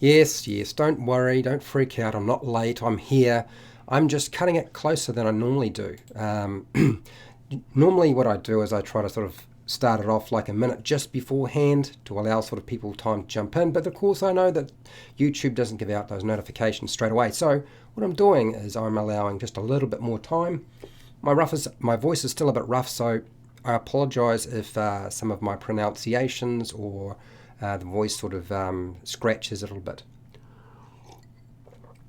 Yes, yes, don't worry, don't freak out. I'm not late, I'm here. I'm just cutting it closer than I normally do. Normally, what I do is I try to sort of start it off like a minute just beforehand to allow sort of people time to jump in. But of course, I know that YouTube doesn't give out those notifications straight away. So, what I'm doing is I'm allowing just a little bit more time. My voice is still a bit rough, so I apologise if some of my pronunciations or the voice sort of scratches a little bit.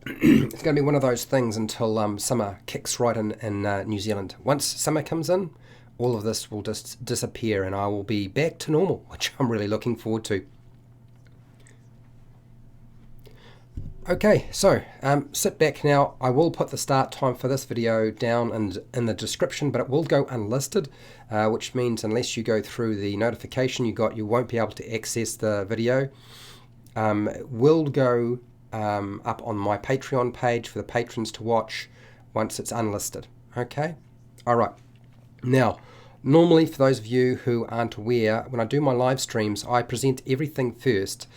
It's going to be one of those things until summer kicks right in New Zealand. Once summer comes in, all of this will just disappear and I will be back to normal, which I'm really looking forward to. Okay, so sit back now. I will put the start time for this video down in the description, but it will go unlisted, which means unless you go through the notification you got, you won't be able to access the video. It will go up on my Patreon page for the patrons to watch once it's unlisted. Okay? Alright. Now, normally for those of you who aren't aware, when I do my live streams, I present everything first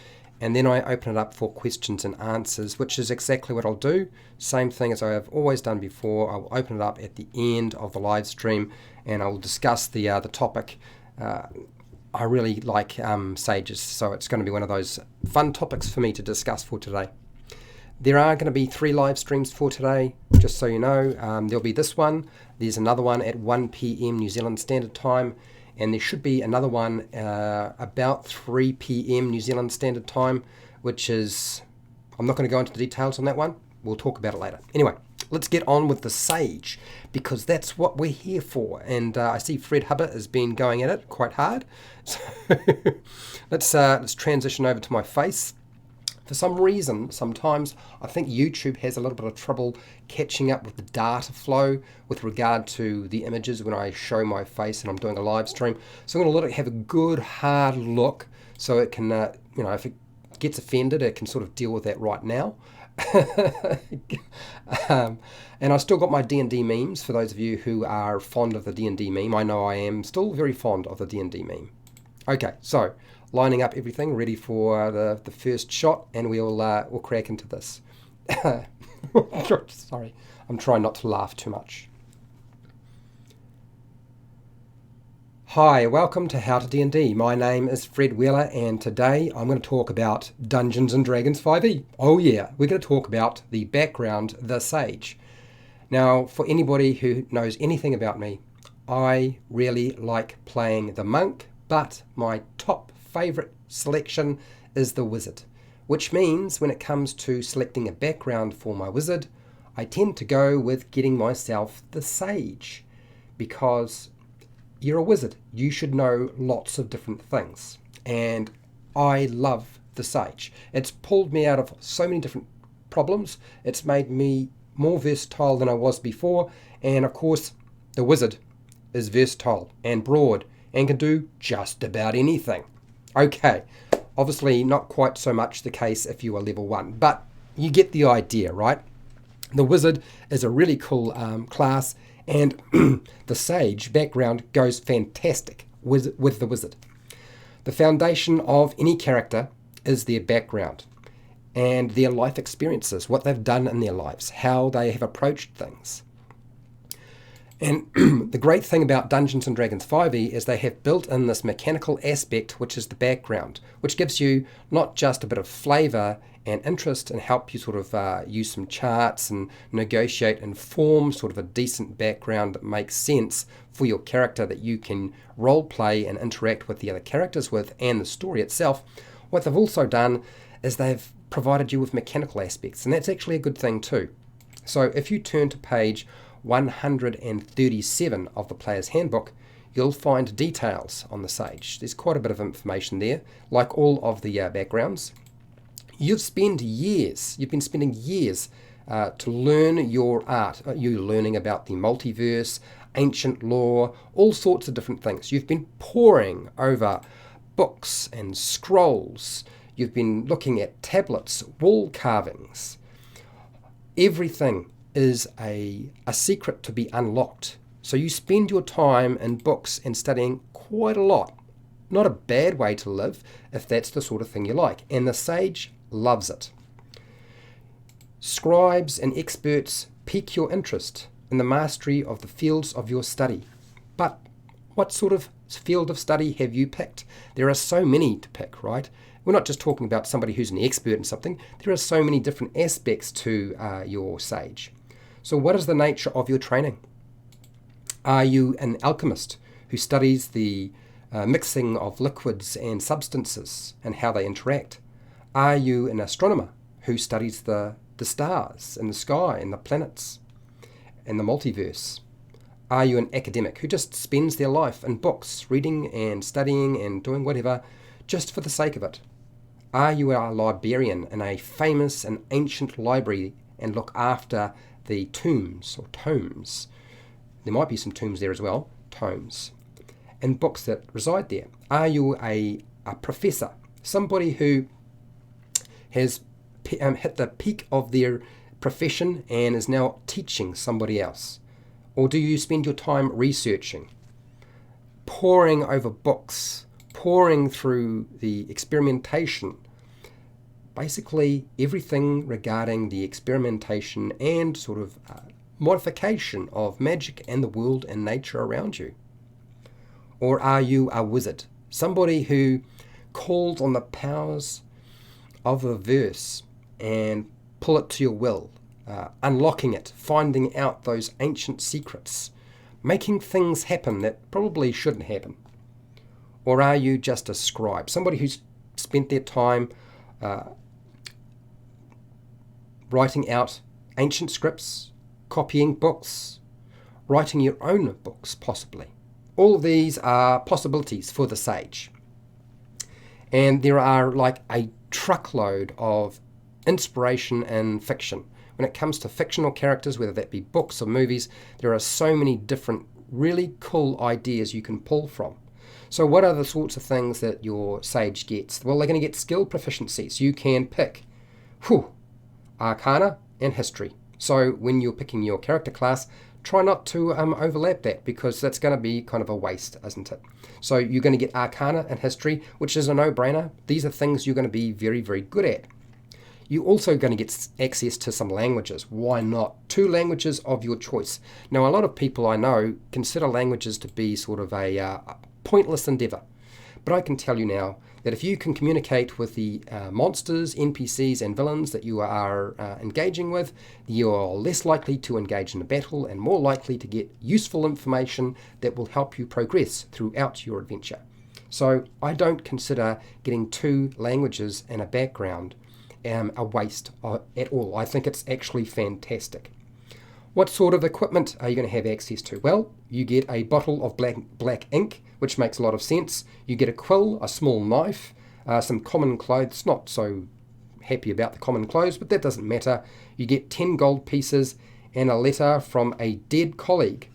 and then I open it up for questions and answers, which is exactly what I'll do. Same thing as I have always done before. I'll open it up at the end of the live stream and I'll discuss the topic. I really like sages, so it's going to be one of those fun topics for me to discuss for today. There are going to be 3 live streams for today, just so you know. There'll be this one, there's another one at 1 p.m. New Zealand Standard Time, and there should be another one about 3 p.m. New Zealand Standard Time, which is, I'm not going to go into the details on that one. We'll talk about it later. Anyway, let's get on with the Sage, because that's what we're here for. And I see Fred Hubbard has been going at it quite hard. So let's transition over to my face. For some reason, sometimes I think YouTube has a little bit of trouble catching up with the data flow with regard to the images when I show my face and I'm doing a live stream. So I'm going to let it have a good hard look so it can, if it gets offended, it can sort of deal with that right now. And I still got my D&D memes for those of you who are fond of the D&D meme. I know I am still very fond of the D&D meme. Okay, so lining up everything, ready for the first shot, and we'll crack into this. Sorry, I'm trying not to laugh too much. Hi, welcome to HowtoDandD. My name is Fred Wheeler, and today I'm going to talk about Dungeons & Dragons 5e. Oh yeah, we're going to talk about the background, the Sage. Now, for anybody who knows anything about me, I really like playing the monk, but my top favourite selection is the wizard, which means when it comes to selecting a background for my wizard, I tend to go with getting myself the Sage, because you're a wizard. You should know lots of different things, and I love the Sage. It's pulled me out of so many different problems. It's made me more versatile than I was before, and of course the wizard is versatile and broad and can do just about anything. Okay, obviously not quite so much the case if you are level 1, but you get the idea, right? The wizard is a really cool class, and the Sage background goes fantastic with the wizard. The foundation of any character is their background and their life experiences, what they've done in their lives, how they have approached things. And the great thing about Dungeons & Dragons 5e is they have built in this mechanical aspect, which is the background, which gives you not just a bit of flavour and interest and help you sort of use some charts and negotiate and form sort of a decent background that makes sense for your character that you can role play and interact with the other characters with and the story itself. What they've also done is they've provided you with mechanical aspects, and that's actually a good thing too. So if you turn to page 137 of the Player's Handbook, you'll find details on the Sage. There's quite a bit of information there, like all of the backgrounds. You've been spending years to learn your art. You're learning about the multiverse, ancient lore, all sorts of different things. You've been poring over books and scrolls. You've been looking at tablets, wall carvings. Everything is a secret to be unlocked. So you spend your time in books and studying quite a lot. Not a bad way to live if that's the sort of thing you like. And the Sage loves it. Scribes and experts pique your interest in the mastery of the fields of your study. But what sort of field of study have you picked? There are so many to pick, right? We're not just talking about somebody who's an expert in something. There are so many different aspects to your sage. So what is the nature of your training? Are you an alchemist who studies the mixing of liquids and substances and how they interact? Are you an astronomer who studies the stars and the sky and the planets and the multiverse? Are you an academic who just spends their life in books, reading and studying and doing whatever just for the sake of it? Are you a librarian in a famous and ancient library and look after the tombs or tomes? There might be some tombs there as well, tomes, and books that reside there. Are you a professor, somebody who has hit the peak of their profession and is now teaching somebody else? Or do you spend your time researching, poring over books, poring through the experimentation, basically everything regarding the experimentation and sort of modification of magic and the world and nature around you? Or are you a wizard, somebody who calls on the powers of a verse and pull it to your will, unlocking it, finding out those ancient secrets, making things happen that probably shouldn't happen? Or are you just a scribe, somebody who's spent their time writing out ancient scripts, copying books, writing your own books possibly? All of these are possibilities for the sage. And there are like a truckload of inspiration in fiction. When it comes to fictional characters, whether that be books or movies, there are so many different really cool ideas you can pull from. So what are the sorts of things that your sage gets? Well, they're going to get skill proficiencies. You can pick Arcana and History. So when you're picking your character class, try not to overlap that, because that's going to be kind of a waste, isn't it? So you're going to get Arcana and History, which is a no-brainer. These are things you're going to be very, very good at. You're also going to get access to some languages. Why not? 2 languages of your choice. Now, a lot of people I know consider languages to be sort of a pointless endeavor. But I can tell you now that if you can communicate with the monsters, NPCs, and villains that you are engaging with, you're less likely to engage in a battle and more likely to get useful information that will help you progress throughout your adventure. So I don't consider getting 2 languages and a background a waste at all. I think it's actually fantastic. What sort of equipment are you going to have access to? Well, you get a bottle of black ink, which makes a lot of sense. You get a quill, a small knife, some common clothes. Not so happy about the common clothes, but that doesn't matter. You get 10 gold pieces and a letter from a dead colleague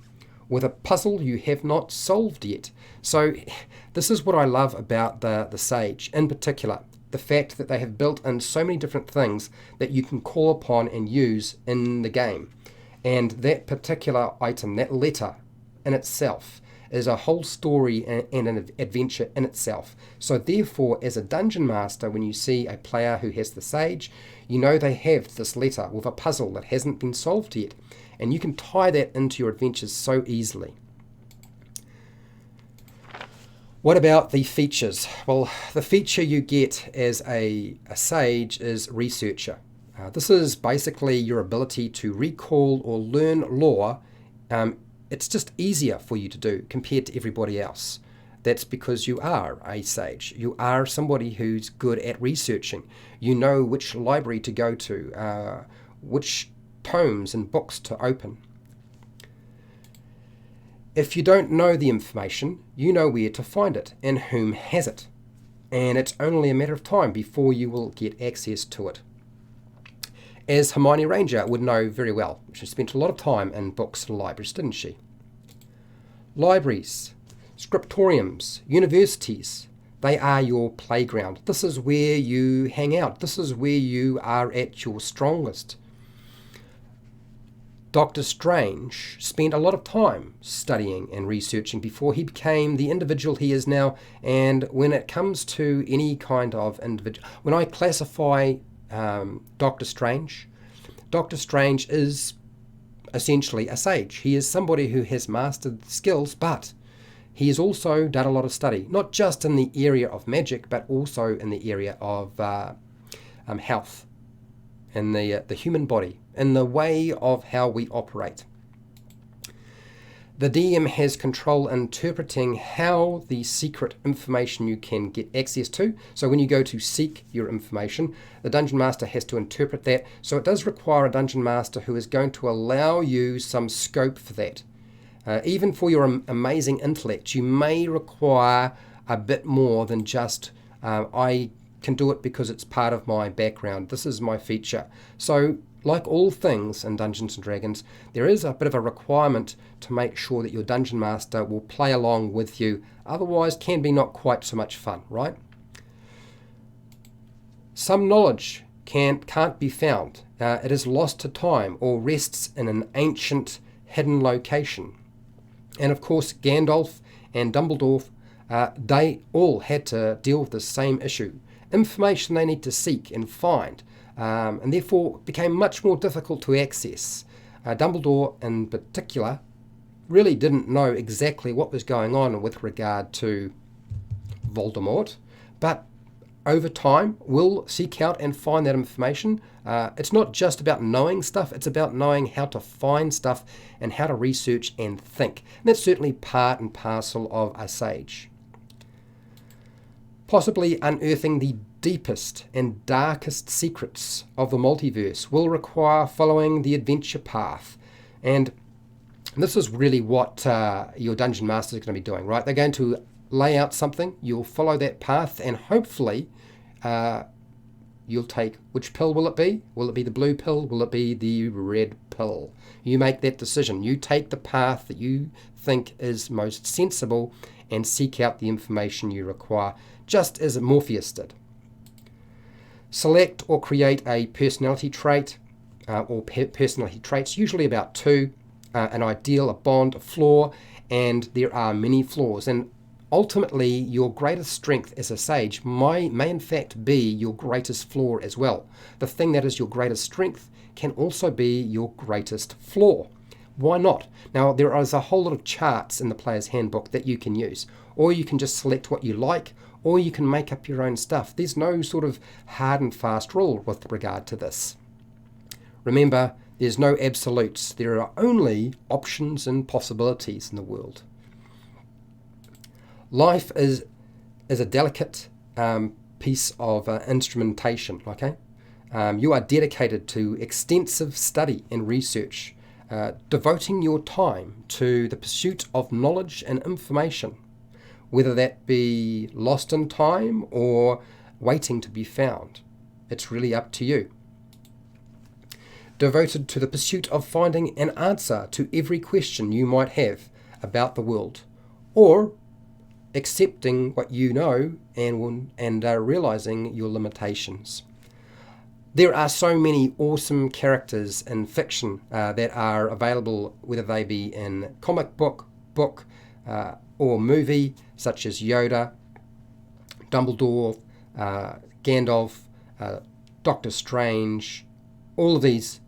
with a puzzle you have not solved yet. So this is what I love about the Sage in particular. The fact that they have built in so many different things that you can call upon and use in the game. And that particular item, that letter in itself, is a whole story and an adventure in itself. So therefore, as a dungeon master, when you see a player who has the Sage, you know they have this letter with a puzzle that hasn't been solved yet. And you can tie that into your adventures so easily. What about the features? Well, the feature you get as a Sage is Researcher. This is basically your ability to recall or learn lore. It's just easier for you to do compared to everybody else. That's because you are a Sage. You are somebody who's good at researching. You know which library to go to, which tomes and books to open. If you don't know the information, you know where to find it and whom has it. And it's only a matter of time before you will get access to it. As Hermione Ranger would know very well. She spent a lot of time in books and libraries, didn't she? Libraries, scriptoriums, universities, they are your playground. This is where you hang out. This is where you are at your strongest. Doctor Strange spent a lot of time studying and researching before he became the individual he is now. And when it comes to any kind of individual, when I classify Doctor Strange is essentially a sage. He is somebody who has mastered the skills, but he has also done a lot of study, not just in the area of magic, but also in the area of health, in the human body, in the way of how we operate. The DM has control interpreting how the secret information you can get access to. So when you go to seek your information, the Dungeon Master has to interpret that. So it does require a Dungeon Master who is going to allow you some scope for that. Even for your amazing intellect, you may require a bit more than just, I can do it because it's part of my background. This is my feature. So like all things in Dungeons & Dragons, there is a bit of a requirement to make sure that your Dungeon Master will play along with you. Otherwise, can be not quite so much fun, right? Some knowledge can't be found. It is lost to time or rests in an ancient hidden location. And of course, Gandalf and Dumbledore, they all had to deal with the same issue. Information they need to seek and find, and therefore became much more difficult to access. Dumbledore in particular really didn't know exactly what was going on with regard to Voldemort, but over time will seek out and find that information. It's not just about knowing stuff, it's about knowing how to find stuff and how to research and think. And that's certainly part and parcel of a sage. Possibly unearthing the deepest and darkest secrets of the multiverse will require following the adventure path. And this is really what your Dungeon Master is going to be doing, right? They're going to lay out something, you'll follow that path, and hopefully you'll take, which pill will it be? Will it be the blue pill? Will it be the red pill? You make that decision. You take the path that you think is most sensible and seek out the information you require, just as Morpheus did. Select or create a personality trait or personality traits, usually about 2, an ideal, a bond, a flaw, and there are many flaws. And ultimately, your greatest strength as a sage may in fact be your greatest flaw as well. The thing that is your greatest strength can also be your greatest flaw. Why not? Now, there is a whole lot of charts in the Player's Handbook that you can use, or you can just select what you like, or you can make up your own stuff. There's no sort of hard and fast rule with regard to this. Remember, there's no absolutes. There are only options and possibilities in the world. Life is a delicate piece of instrumentation, okay? You are dedicated to extensive study and research, devoting your time to the pursuit of knowledge and information, whether that be lost in time or waiting to be found. It's really up to you. Devoted to the pursuit of finding an answer to every question you might have about the world, or accepting what you know and realizing your limitations. There are so many awesome characters in fiction that are available, whether they be in comic book, or movie, such as Yoda, Dumbledore, Gandalf, Doctor Strange. All of these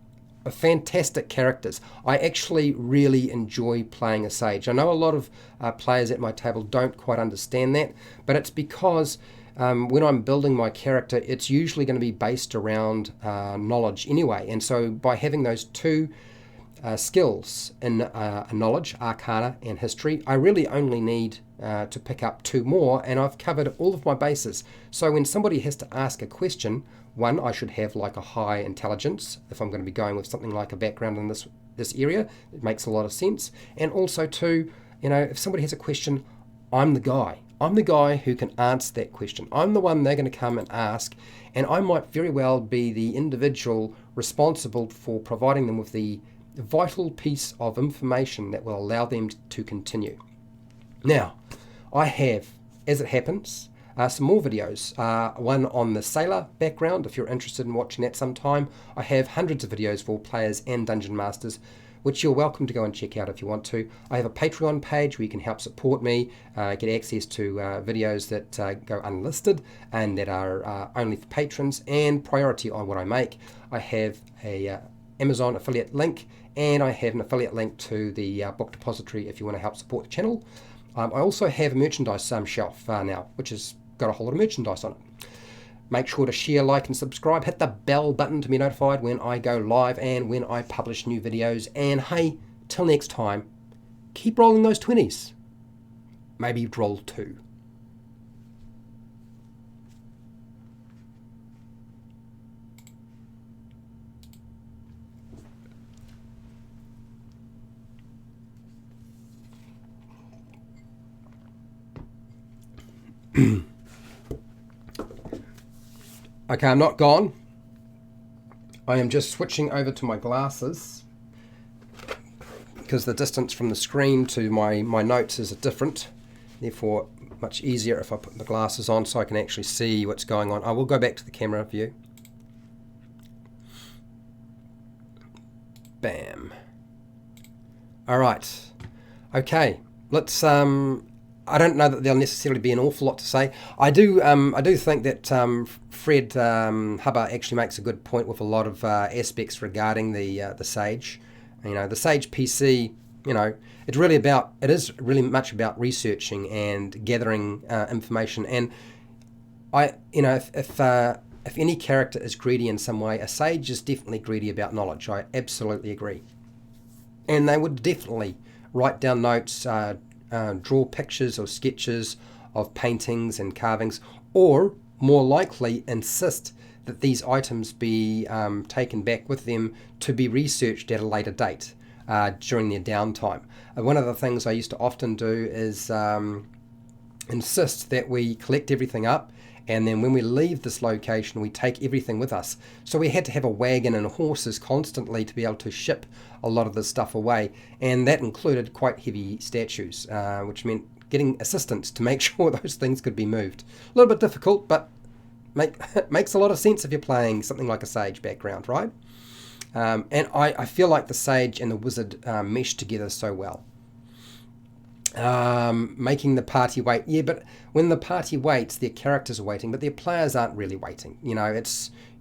are fantastic characters. I actually really enjoy playing a sage. I know a lot of players at my table don't quite understand that, but it's because when I'm building my character, it's usually going to be based around knowledge anyway. And so by having those 2 skills in knowledge, arcana, and history, I really only need to pick up 2 more, and I've covered all of my bases. So when somebody has to ask a question, 1, I should have like a high intelligence if I'm going to be going with something like a background in this area. It makes a lot of sense. And also 2, if somebody has a question, I'm the guy. I'm the guy who can answer that question. I'm the one they're going to come and ask, and I might very well be the individual responsible for providing them with the vital piece of information that will allow them to continue. Now, I have, as it happens, some more videos. One on the sailor background, if you're interested in watching that sometime. I have hundreds of videos for players and dungeon masters which you're welcome to go and check out if you want to. I have a Patreon page where you can help support me, get access to videos that go unlisted and that are only for patrons, and priority on what I make. I have a Amazon affiliate link, and I have an affiliate link to the book depository if you want to help support the channel. I also have a merchandise shelf now, which has got a whole lot of merchandise on it. Make sure to share, like, and subscribe. Hit the bell button to be notified when I go live and when I publish new videos. And hey, till next time, keep rolling those 20s. Maybe roll 2. Okay, I'm not gone. I am just switching over to my glasses because the distance from the screen to my notes is different. Therefore, much easier if I put the glasses on so I can actually see what's going on. I will go back to the camera view. Bam. All right. Okay, let's I don't know that there'll necessarily be an awful lot to say. I do think that Fred Hubbard actually makes a good point with a lot of aspects regarding the Sage. You know, the Sage PC. You know, it is really much about researching and gathering information. And if any character is greedy in some way, a Sage is definitely greedy about knowledge. I absolutely agree. And they would definitely write down notes. Draw pictures or sketches of paintings and carvings, or more likely insist that these items be taken back with them to be researched at a later date during their downtime. One of the things I used to often do is insist that we collect everything up, and then when we leave this location we take everything with us. So we had to have a wagon and horses constantly to be able to ship a lot of this stuff away, and that included quite heavy statues, which meant getting assistance to make sure those things could be moved. A little bit difficult, but makes a lot of sense if you're playing something like a Sage background, right? And I feel like the Sage and the Wizard mesh together so well. Making the party wait. Yeah, but when the party waits, their characters are waiting, but their players aren't really waiting. You know,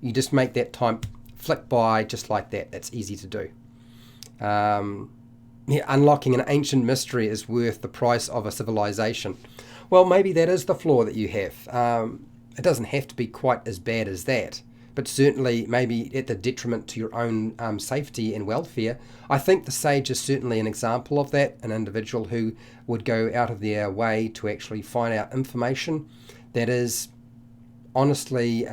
you just make that time flick by just like that. That's easy to do. Unlocking an ancient mystery is worth the price of a civilization. Well, maybe that is the flaw that you have. It doesn't have to be quite as bad as that, but certainly maybe at the detriment to your own safety and welfare. I think the Sage is certainly an example of that, an individual who would go out of their way to actually find out information that is honestly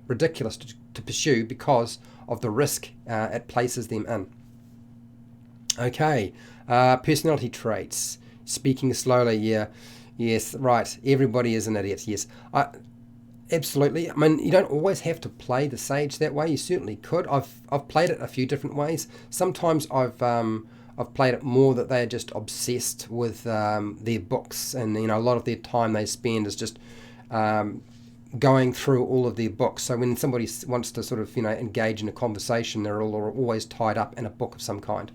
ridiculous to pursue because of the risk it places them in. Okay, personality traits. Speaking slowly, yeah. Yes, right. Everybody is an idiot, yes. Absolutely. I mean, you don't always have to play the Sage that way. You certainly could. I've played it a few different ways. Sometimes I've played it more that they're just obsessed with their books, and a lot of their time they spend is just going through all of their books. So when somebody wants to sort of engage in a conversation, they're always tied up in a book of some kind.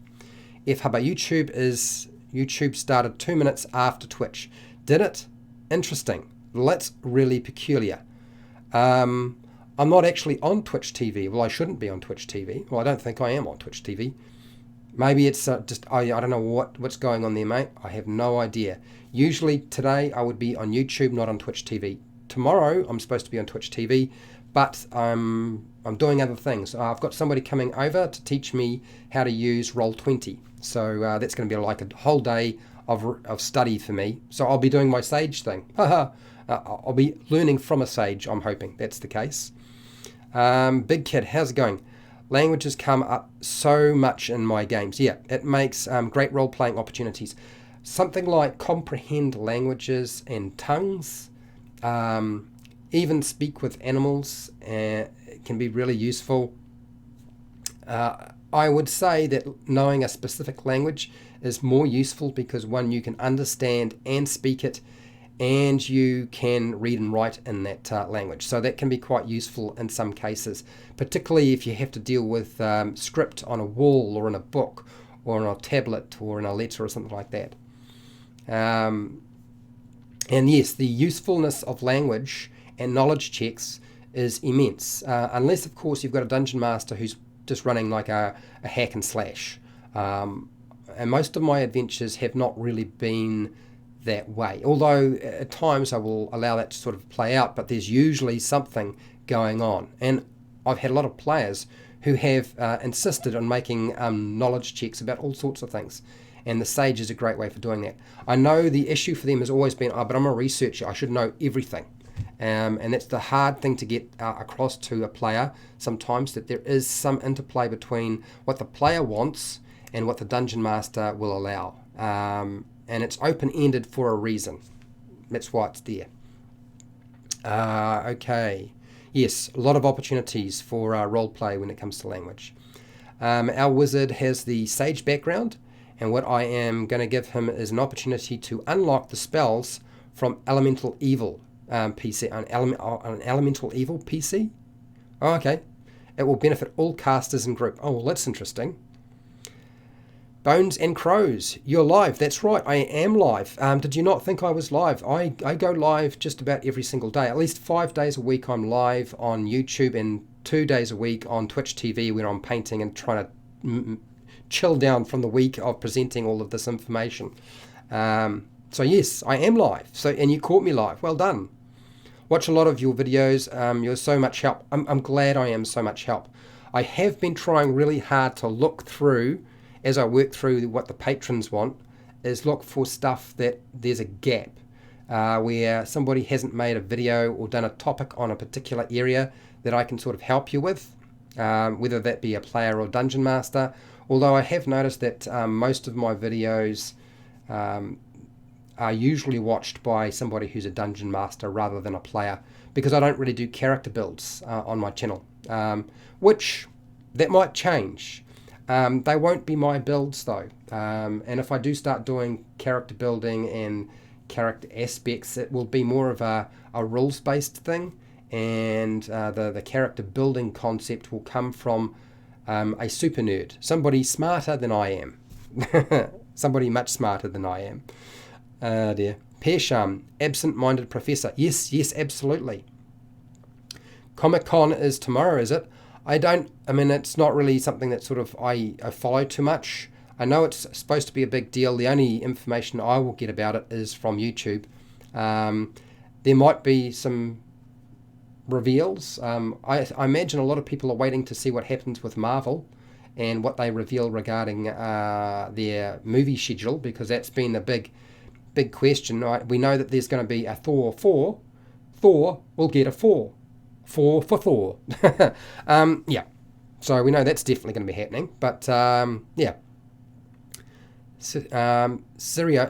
How about YouTube started 2 minutes after Twitch. Did it? Interesting. Well, that's really peculiar. I'm not actually on Twitch TV. Well, I shouldn't be on Twitch TV. Well, I don't think I am on Twitch TV. Maybe it's just, I don't know what's going on there, mate. I have no idea. Usually today I would be on YouTube, not on Twitch TV. Tomorrow I'm supposed to be on Twitch TV, but I'm doing other things. I've got somebody coming over to teach me how to use Roll20. So that's going to be like a whole day of study for me. So I'll be doing my Sage thing. I'll be learning from a Sage, I'm hoping that's the case. Big Kid, how's it going? Languages come up so much in my games. Yeah, it makes great role-playing opportunities. Something like comprehend languages and tongues, even speak with animals, can be really useful. I would say that knowing a specific language is more useful because, one, you can understand and speak it, and you can read and write in that language. So that can be quite useful in some cases, particularly if you have to deal with script on a wall or in a book, or on a tablet or in a letter or something like that. And yes, the usefulness of language and knowledge checks is immense, unless of course you've got a dungeon master who's just running like a hack and slash. And most of my adventures have not really been that way, although at times I will allow that to sort of play out, but there's usually something going on. And I've had a lot of players who have insisted on making knowledge checks about all sorts of things, and the Sage is a great way for doing that. I know the issue for them has always been, but I'm a researcher, I should know everything. And that's the hard thing to get across to a player sometimes, that there is some interplay between what the player wants and what the dungeon master will allow. And it's open-ended for a reason. That's why it's there. Okay. Yes, a lot of opportunities for role-play when it comes to language. Our wizard has the Sage background, and what I am going to give him is an opportunity to unlock the spells from Elemental Evil PC. An Elemental Evil PC? Oh, okay. It will benefit all casters and group. Oh, well, that's interesting. Bones and Crows, you're live. That's right, I am live. Did you not think I was live? I go live just about every single day. At least 5 days a week I'm live on YouTube, and 2 days a week on Twitch TV where I'm painting and trying to chill down from the week of presenting all of this information. So yes, I am live. And you caught me live. Well done. Watch a lot of your videos. You're so much help. I'm glad I am so much help. I have been trying really hard to look through, as I work through what the patrons want, is look for stuff that there's a gap where somebody hasn't made a video or done a topic on a particular area that I can sort of help you with, whether that be a player or dungeon master. Although I have noticed that most of my videos are usually watched by somebody who's a dungeon master rather than a player, because I don't really do character builds on my channel, which that might change. They won't be my builds though, and if I do start doing character building and character aspects, it will be more of a rules-based thing, and the character building concept will come from a super nerd, somebody smarter than I am, somebody much smarter than I am. Dear. Persham, absent-minded professor. Yes, absolutely. Comic-Con is tomorrow, is it? It's not really something that sort of I follow too much. I know it's supposed to be a big deal. The only information I will get about it is from YouTube. There might be some reveals. I imagine a lot of people are waiting to see what happens with Marvel and what they reveal regarding their movie schedule, because that's been the big question. Right? We know that there's going to be a Thor 4. Thor will get a 4. 4 for Thor. Yeah. So we know that's definitely going to be happening. But yeah. Sirico,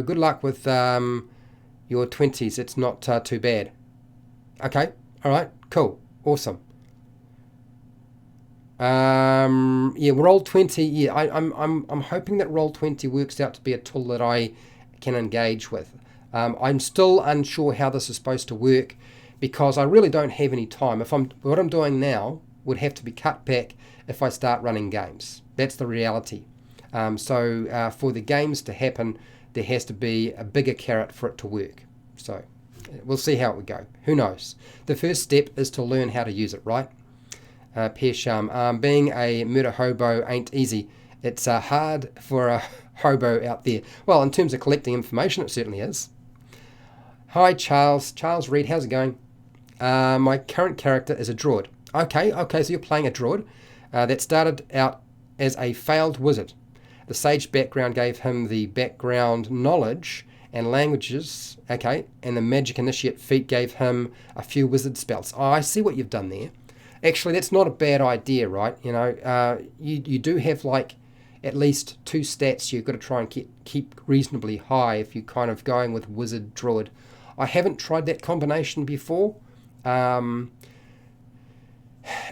good luck with your 20s. It's not too bad. Okay. All right. Cool. Awesome. Yeah, Roll20. Yeah, I'm hoping that Roll20 works out to be a tool that I can engage with. I'm still unsure how this is supposed to work, because I really don't have any time. What I'm doing now would have to be cut back if I start running games. That's the reality. So for the games to happen, there has to be a bigger carrot for it to work. So we'll see how it would go. Who knows? The first step is to learn how to use it, right? Persham, being a murder hobo ain't easy. It's hard for a hobo out there. Well, in terms of collecting information, it certainly is. Hi, Charles. Charles Reed, how's it going? My current character is a druid. Okay, so you're playing a druid that started out as a failed wizard. The Sage background gave him the background knowledge and languages, okay, and the Magic Initiate feat gave him a few wizard spells. Oh, I see what you've done there. Actually, that's not a bad idea, right? You know, you do have like at least 2 stats you've got to try and keep reasonably high if you're kind of going with wizard druid. I haven't tried that combination before, and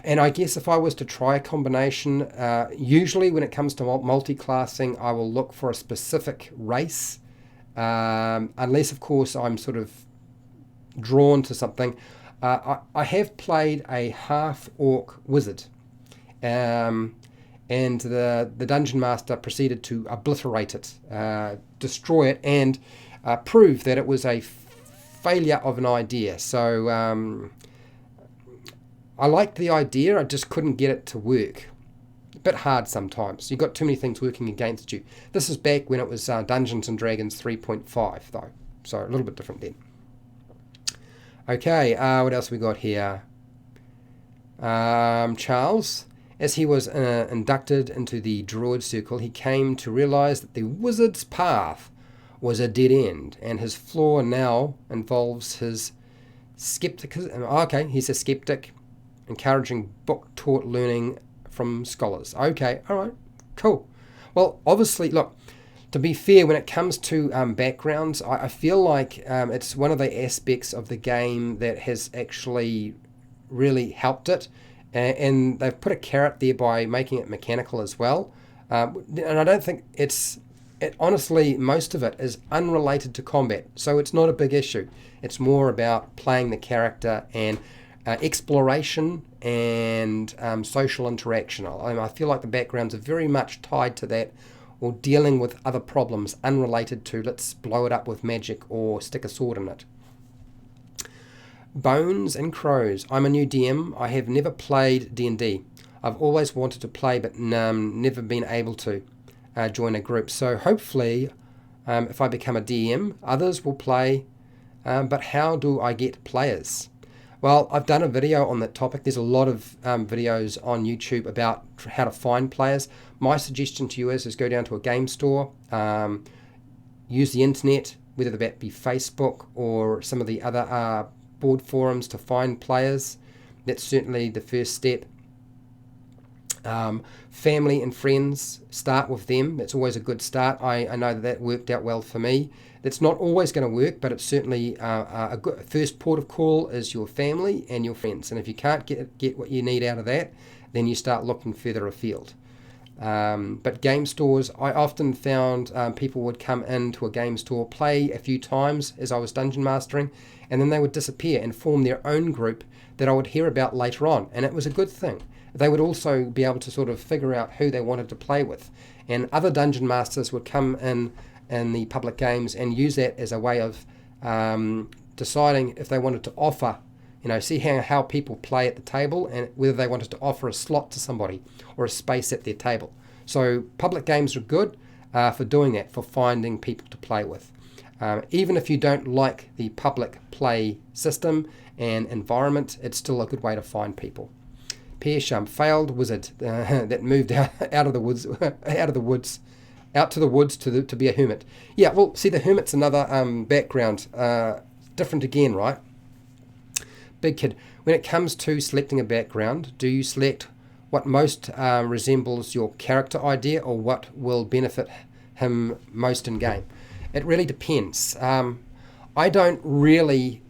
I guess if I was to try a combination, usually when it comes to multi-classing, I will look for a specific race, unless of course I'm sort of drawn to something. I have played a half-orc wizard, and and the Dungeon Master proceeded to obliterate it, destroy it, and prove that it was a failure of an idea. So I liked the idea, I just couldn't get it to work. A bit hard sometimes. You've got too many things working against you. This is back when it was Dungeons & Dragons 3.5 though, so a little bit different then. Okay, what else we got here? Charles, as he was inducted into the Druid Circle, he came to realize that the wizard's path was a dead end, and his flaw now involves his skepticism. Okay, he's a skeptic, encouraging book-taught learning from scholars. Okay, all right, cool. Well, obviously, look, to be fair, when it comes to backgrounds, I feel like it's one of the aspects of the game that has actually really helped it, and they've put a carrot there by making it mechanical as well. And I don't think honestly, most of it is unrelated to combat, so it's not a big issue. It's more about playing the character and exploration and social interaction. I feel like the backgrounds are very much tied to that, or dealing with other problems unrelated to let's blow it up with magic or stick a sword in it. Bones and Crows. I'm a new DM. I have never played D&D. I've always wanted to play but never been able to join a group. So hopefully if I become a DM, others will play. But how do I get players? Well, I've done a video on that topic. There's a lot of videos on YouTube about how to find players. My suggestion to you is go down to a game store, use the internet, whether that be Facebook or some of the other board forums to find players. That's certainly the first step. Family and friends, start with them. It's always a good start. I know that worked out well for me. That's not always going to work, but it's certainly a good first port of call is your family and your friends. And if you can't get what you need out of that, then you start looking further afield. But game stores, I often found people would come into a game store, play a few times as I was dungeon mastering, and then they would disappear and form their own group that I would hear about later on. And it was a good thing. They would also be able to sort of figure out who they wanted to play with. And other dungeon masters would come in the public games and use that as a way of deciding if they wanted to offer, see how people play at the table and whether they wanted to offer a slot to somebody or a space at their table. So public games are good for doing that, for finding people to play with. Even if you don't like the public play system and environment, it's still a good way to find people. Pearsham, failed wizard that moved out of the woods, out to the woods to be a hermit. Yeah, well, see, the hermit's another background, different again, right? Big kid. When it comes to selecting a background, do you select what most resembles your character idea or what will benefit him most in game? It really depends. I don't really,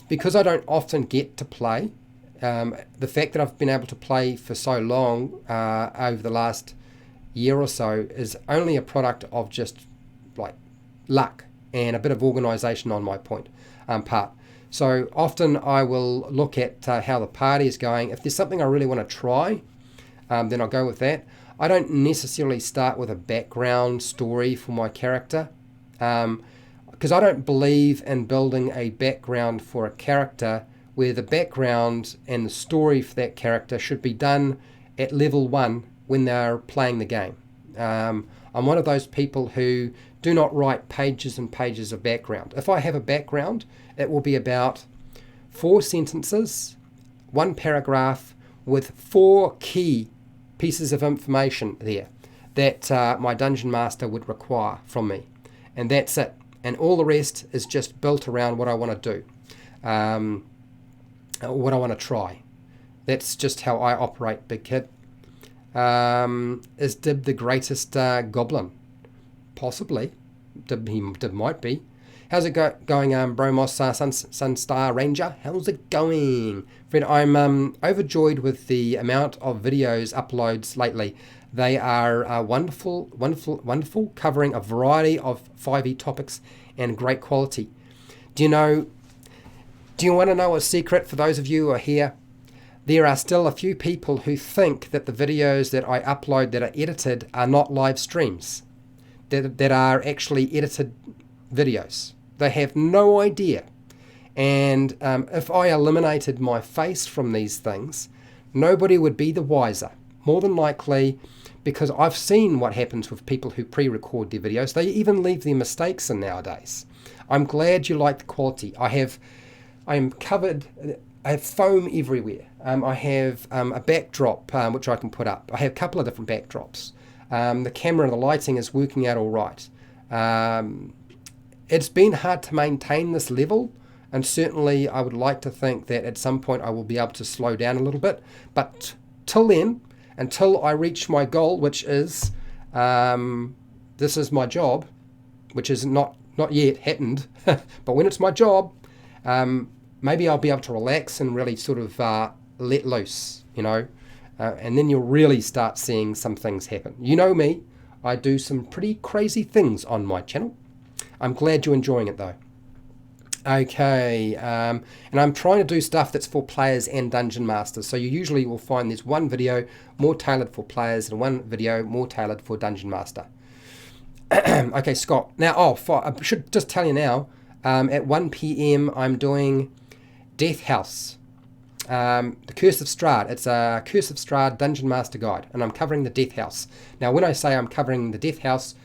because I don't often get to play, the fact that I've been able to play for so long over the last year or so is only a product of just like luck and a bit of organisation on my part. So often I will look at how the party is going. If there's something I really want to try, then I'll go with that. I don't necessarily start with a background story for my character because I don't believe in building a background for a character where the background and the story for that character should be done at level 1 when they're playing the game. I'm one of those people who do not write pages and pages of background. If I have a background, it will be about 4 sentences, 1 paragraph with 4 key pieces of information there that my dungeon master would require from me. And that's it. And all the rest is just built around what I want to do, what I want to try. That's just how I operate, big kid. Is Dib the greatest goblin? Possibly. Dib might be. How's it going, Bromos Sunstar Ranger? How's it going? Fred, I'm overjoyed with the amount of videos uploads lately. They are wonderful, covering a variety of 5e topics and great quality. Do you want to know a secret for those of you who are here? there are still a few people who think that the videos that I upload that are edited are not live streams, that are actually edited videos. They have no idea. And if I eliminated my face from these things, nobody would be the wiser. More than likely, because I've seen what happens with people who pre-record their videos. They even leave their mistakes in nowadays. I'm glad you like the quality. I am covered. I have foam everywhere. I have a backdrop which I can put up. I have a couple of different backdrops. The camera and the lighting is working out all right. It's been hard to maintain this level, and certainly I would like to think that at some point I will be able to slow down a little bit. But till then, until I reach my goal, which is this is my job, which is not yet happened, but when it's my job, maybe I'll be able to relax and really sort of let loose, and then you'll really start seeing some things happen. You know me, I do some pretty crazy things on my channel. I'm glad you're enjoying it though. Okay, and I'm trying to do stuff that's for players and dungeon masters. So you usually will find there's one video more tailored for players and one video more tailored for dungeon master. Okay, Scott. Now, I should just tell you now, at 1 p.m. I'm doing Death House, the Curse of Strahd. It's a Curse of Strahd Dungeon Master Guide, and I'm covering the Death House. Now, when I say I'm covering the Death House,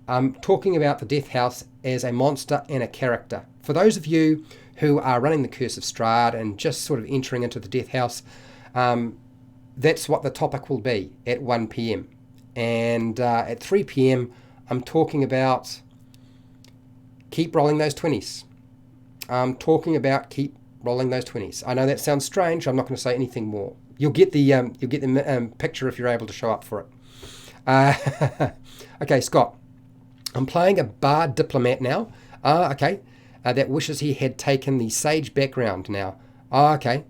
I'm talking about the Death House as a monster and a character. For those of you who are running the Curse of Strahd and just sort of entering into the Death House, that's what the topic will be at 1 p.m. And at 3 p.m. I'm talking about keep rolling those 20s. I'm talking about keep rolling those 20s. I know that sounds strange. I'm not going to say anything more. You'll get the picture if you're able to show up for it. Okay, Scott. I'm playing a bard diplomat now. Okay. That wishes he had taken the sage background now. Okay.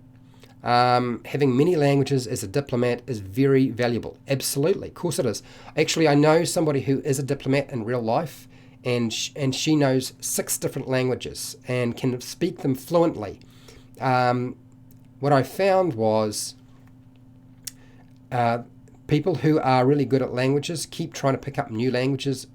Having many languages as a diplomat is very valuable. Absolutely. Of course it is. Actually, I know somebody who is a diplomat in real life, and she knows 6 different languages and can speak them fluently. What I found was people who are really good at languages keep trying to pick up new languages.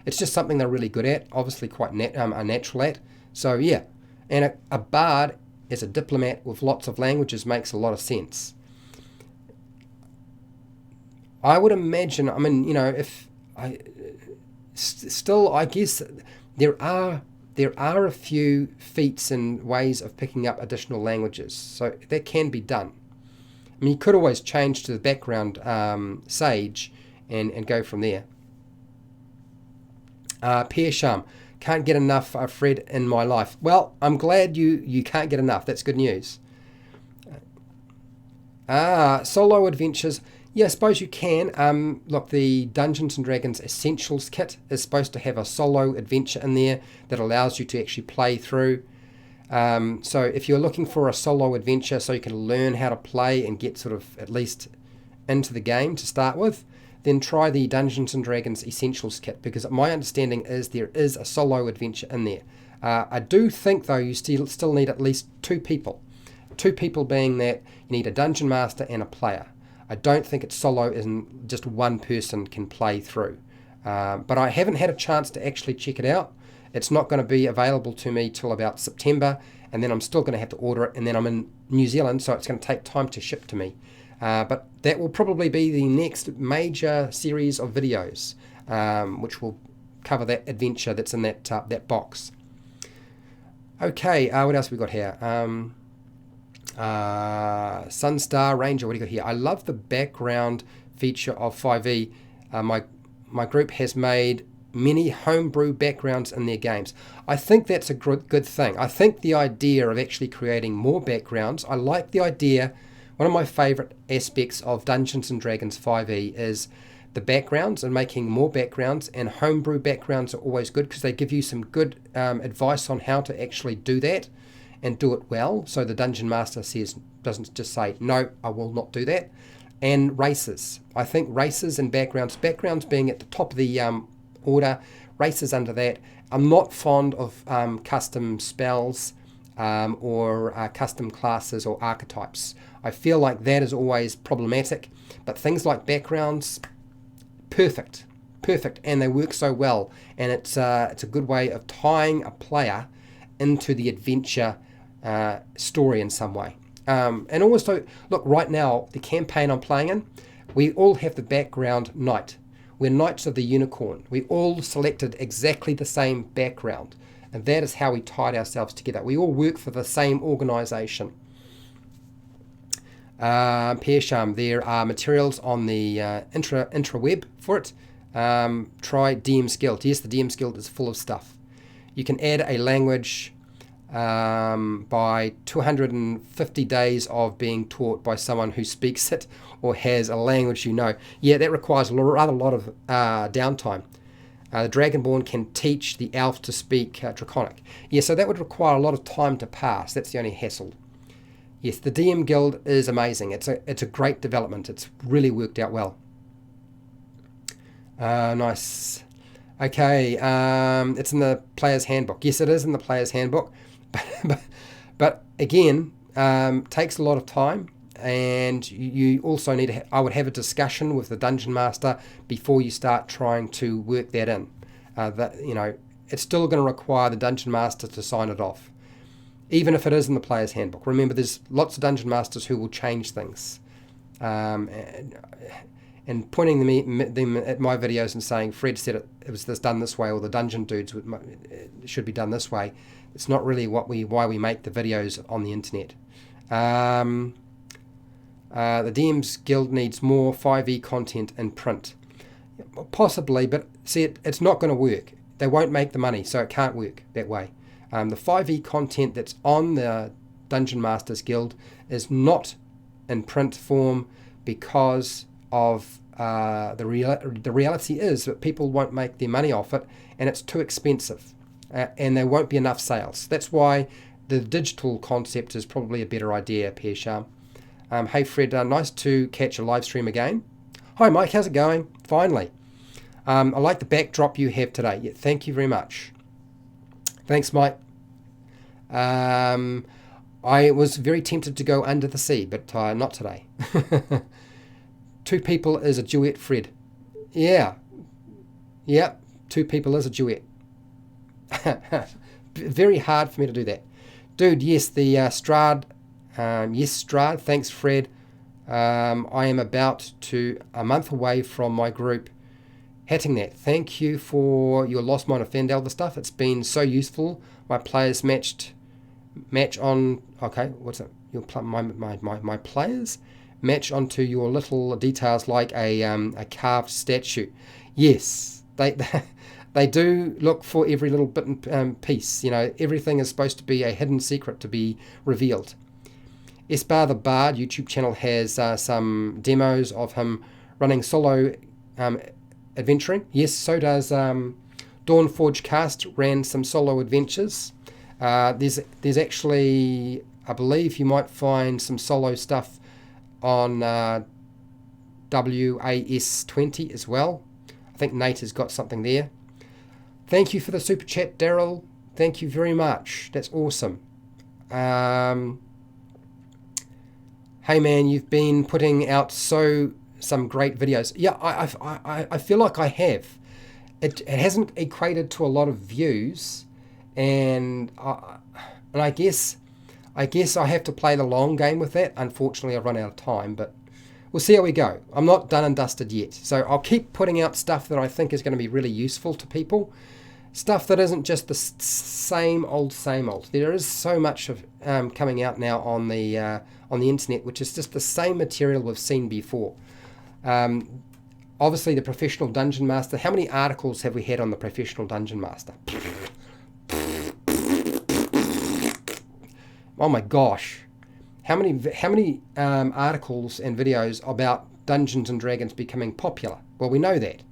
It's just something they're really good at, obviously quite are natural at. So yeah, and a bard as a diplomat with lots of languages makes a lot of sense. I would imagine, if I still, I guess there are a few feats and ways of picking up additional languages, so that can be done. I mean, you could always change to the background sage and go from there. Pierre Sham, can't get enough Fred in my life. Well, I'm glad you can't get enough. That's good news. Solo adventures. Yeah, I suppose you can. Look, the Dungeons and Dragons Essentials kit is supposed to have a solo adventure in there that allows you to actually play through. So if you're looking for a solo adventure so you can learn how to play and get sort of at least into the game to start with, then try the Dungeons and Dragons Essentials kit, because my understanding is there is a solo adventure in there. I do think, though, you still need at least 2 people. 2 people being that you need a dungeon master and a player. I don't think it's solo and just one person can play through. But I haven't had a chance to actually check it out. It's not going to be available to me till about September, and then I'm still going to have to order it, and then I'm in New Zealand, so it's going to take time to ship to me. But that will probably be the next major series of videos, which will cover that adventure that's in that box. Okay, what else we got here? Sunstar Ranger, what do you got here? I love the background feature of 5e. My group has made many homebrew backgrounds in their games. I think that's a good thing. I think the idea of actually creating more backgrounds, I like the idea. One of my favourite aspects of Dungeons & Dragons 5e is the backgrounds and making more backgrounds, and homebrew backgrounds are always good because they give you some good advice on how to actually do that and do it well. So the Dungeon Master doesn't just say, no, I will not do that. And races. I think races and backgrounds being at the top of the order, races under that. I'm not fond of custom spells or custom classes or archetypes. I feel like that is always problematic, but things like backgrounds, perfect, and they work so well, and it's a good way of tying a player into the adventure story in some way. And also, look, right now, the campaign I'm playing in, we all have the background knight. We're Knights of the Unicorn. We all selected exactly the same background, and that is how we tied ourselves together. We all work for the same organisation. Pearsham, there are materials on the intraweb for it. Try DM's Guild. Yes, the DM's Guild is full of stuff. You can add a language by 250 days of being taught by someone who speaks it or has a language you know. Yeah, that requires a rather lot of downtime. The Dragonborn can teach the elf to speak Draconic. Yeah, so that would require a lot of time to pass. That's the only hassle. Yes, the DM Guild is amazing. It's a great development. It's really worked out well. Nice. Okay, it's in the Player's Handbook. Yes, it is in the Player's Handbook. But again, takes a lot of time, and you also need to I would have a discussion with the Dungeon Master before you start trying to work that in. It's still going to require the Dungeon Master to sign it off, even if it is in the Player's Handbook. Remember, there's lots of Dungeon Masters who will change things. And pointing them at my videos and saying, Fred said it was done this way, or the Dungeon Dudes should be done this way. It's not really why we make the videos on the internet. The DM's Guild needs more 5e content in print. Possibly, but see, it's not going to work. They won't make the money, so it can't work that way. The 5e content that's on the Dungeon Masters Guild is not in print form because of the reality is that people won't make their money off it, and it's too expensive, and there won't be enough sales. That's why the digital concept is probably a better idea, Pearsham. Hey Fred, nice to catch a live stream again. Hi Mike, how's it going? Finally. I like the backdrop you have today. Yeah, thank you very much. Thanks, Mike. I was very tempted to go under the sea, but not today. Two people is a duet, Fred. Yeah. Yep, two people is a duet. Very hard for me to do that. Dude, yes, the Strad. Yes, Strad. Thanks, Fred. I am about a month away from my group hatting that. Thank you for your Lost Mine of Fandel stuff. It's been so useful. My players match on. Okay, what's that? My players match onto your little details like a carved statue. Yes, they do look for every little bit and piece. Everything is supposed to be a hidden secret to be revealed. Esbar the Bard YouTube channel has some demos of him running solo adventuring. Yes, so does Dawnforge Cast ran some solo adventures. There's actually, I believe you might find some solo stuff on WAS20 as well. I think Nate has got something there. Thank you for the super chat, Daryl. Thank you very much. That's awesome. Hey man, you've been putting out some great videos. Yeah, I feel like I have. It hasn't equated to a lot of views, and I guess I have to play the long game with that. Unfortunately, I've run out of time, but we'll see how we go. I'm not done and dusted yet, so I'll keep putting out stuff that I think is going to be really useful to people. Stuff that isn't just the same old. There is so much of coming out now on the internet, which is just the same material we've seen before. Obviously, the Professional Dungeon Master. How many articles have we had on the Professional Dungeon Master? Oh my gosh, how many articles and videos about Dungeons and Dragons becoming popular? Well, we know that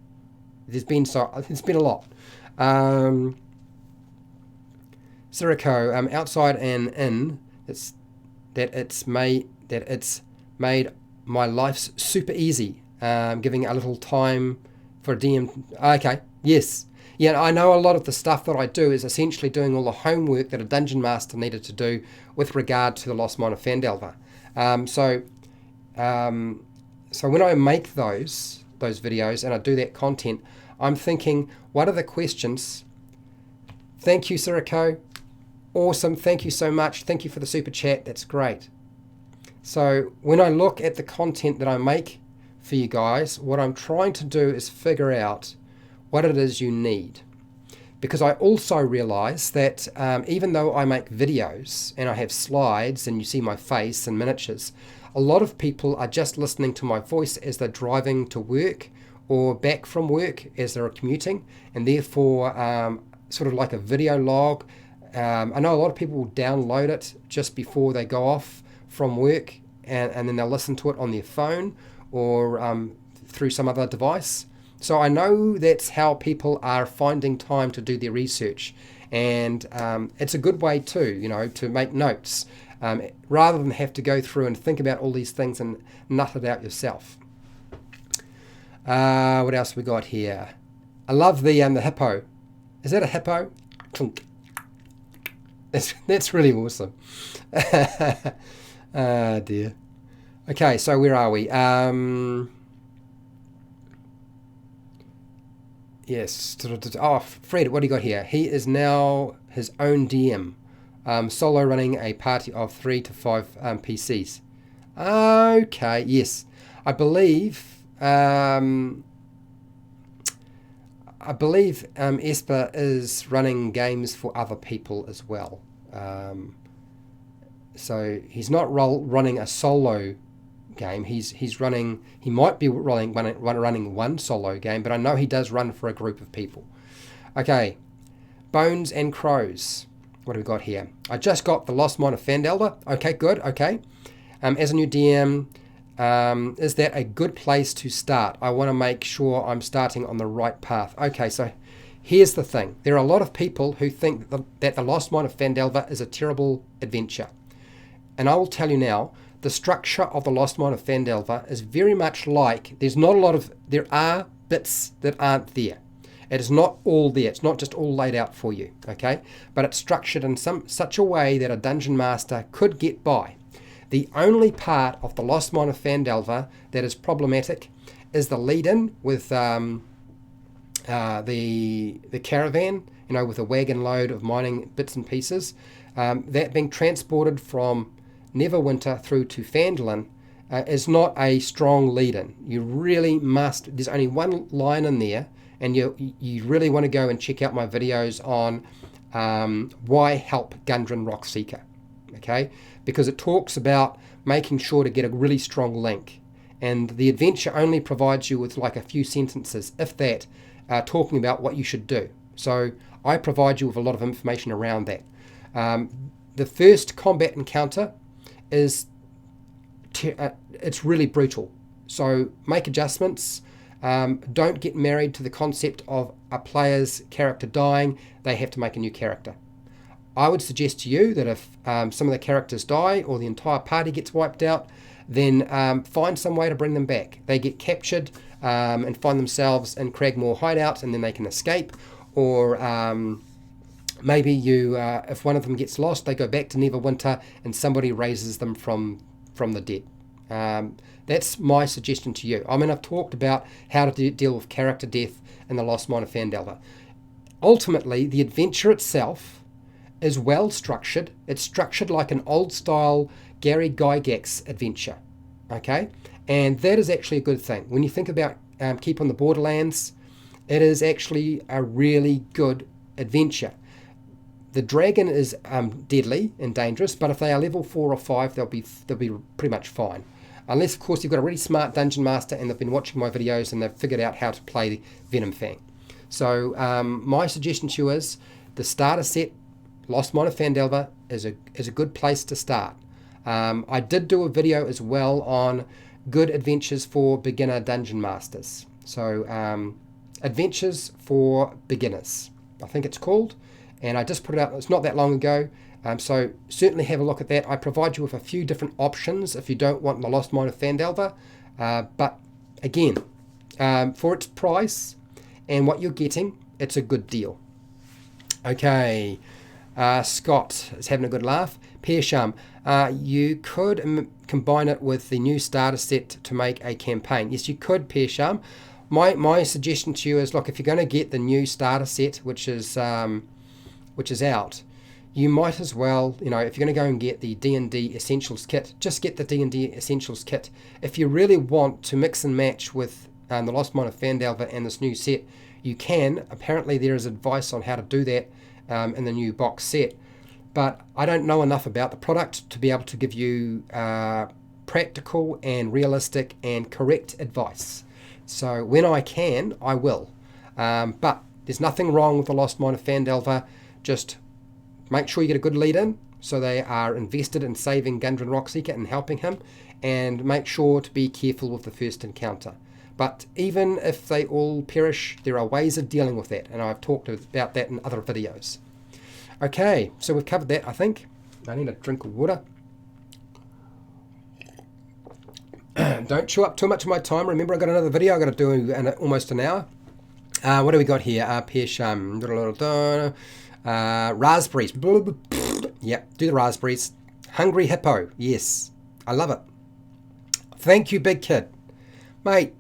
there's been a lot. Sirico, outside and in, it's made my life super easy. Giving a little time for a DM. Okay, yes, Yeah, I know a lot of the stuff that I do is essentially doing all the homework that a Dungeon Master needed to do with regard to the Lost Mine of Phandelver. So when I make those videos and I do that content, I'm thinking, what are the questions? Thank you, Siriko. Awesome. Thank you so much. Thank you for the super chat. That's great. So when I look at the content that I make for you guys, what I'm trying to do is figure out what it is you need. Because I also realize that even though I make videos and I have slides and you see my face and miniatures, a lot of people are just listening to my voice as they're driving to work or back from work as they're commuting, and therefore sort of like a video log. I know a lot of people will download it just before they go off from work, and then they'll listen to it on their phone or through some other device. So I know that's how people are finding time to do their research, and it's a good way too, to make notes rather than have to go through and think about all these things and nut it out yourself. What else we got here? I love the hippo. Is that a hippo? Chunk. That's really awesome. Ah, dear. Okay, so where are we? Yes. Oh, Fred, what do you got here? He is now his own DM, solo running a party of 3 to 5 PCs. Okay, yes. I believe Esper is running games for other people as well. So he's not running a solo game. He might be running one solo game, but I know he does run for a group of people. Okay, Bones and Crows. What do we got here? I just got the Lost Mine of Phandelver. Okay, good. Okay, as a new DM, is that a good place to start? I want to make sure I'm starting on the right path. Okay, so here's the thing. There are a lot of people who think that the Lost Mine of Phandelver is a terrible adventure. And I will tell you now, the structure of the Lost Mine of Phandelver is very much like, there are bits that aren't there. It is not all there. It's not just all laid out for you, okay? But it's structured in such a way that a Dungeon Master could get by. The only part of the Lost Mine of Phandelver that is problematic is the lead-in with the caravan, with a wagon load of mining bits and pieces, that being transported from Neverwinter through to Phandalin is not a strong lead-in. You really must. There's only one line in there, and you really want to go and check out my videos on why help Gundren Rockseeker, okay? Because it talks about making sure to get a really strong link, and the adventure only provides you with like a few sentences, if that, talking about what you should do. So I provide you with a lot of information around that. The first combat encounter is it's really brutal. So make adjustments. Don't get married to the concept of a player's character dying. They have to make a new character. I would suggest to you that if some of the characters die or the entire party gets wiped out, then find some way to bring them back. They get captured and find themselves in Cragmore hideout, and then they can escape. Or maybe if one of them gets lost, they go back to Neverwinter and somebody raises them from the dead. That's my suggestion to you. I mean, I've talked about how to deal with character death in the Lost Mine of Phandelver. Ultimately, the adventure itself is well structured. It's structured like an old style Gary Gygax adventure, okay? And that is actually a good thing. When you think about Keep on the Borderlands, it is actually a really good adventure. The dragon is deadly and dangerous, but if they are level 4 or 5, they'll be pretty much fine. Unless, of course, you've got a really smart dungeon master and they've been watching my videos and they've figured out how to play Venom Fang. So my suggestion to you is the starter set, Lost Mine of Phandelver, is a good place to start. I did do a video as well on good adventures for beginner dungeon masters. So Adventures for Beginners, I think it's called. And I just put it out, it's not that long ago. So certainly have a look at that. I provide you with a few different options if you don't want the Lost Mine of Phandelver. But again, for its price and what you're getting, it's a good deal. Okay, Scott is having a good laugh. Pearsham, you could combine it with the new starter set to make a campaign. Yes, you could, Pearsham. My suggestion to you is, look, if you're going to get the new starter set, which is out, you might as well, if you're going to go and get the D&D Essentials kit, just get the D&D Essentials kit. If you really want to mix and match with the Lost Mine of Phandelver and this new set, you can. Apparently there is advice on how to do that in the new box set. But I don't know enough about the product to be able to give you practical and realistic and correct advice. So when I can, I will. But there's nothing wrong with the Lost Mine of Phandelver. Just make sure you get a good lead in so they are invested in saving Gundren Rockseeker and helping him, and make sure to be careful with the first encounter. But even if they all perish, there are ways of dealing with that, and I've talked about that in other videos. Okay, so we've covered that, I think. I need a drink of water. Don't chew up too much of my time. Remember, I've got another video I've got to do in almost an hour. What do we got here? Pearsham. Raspberries. Yep, do the raspberries. Hungry Hippo. Yes, I love it. Thank you, Big Kid. Mate,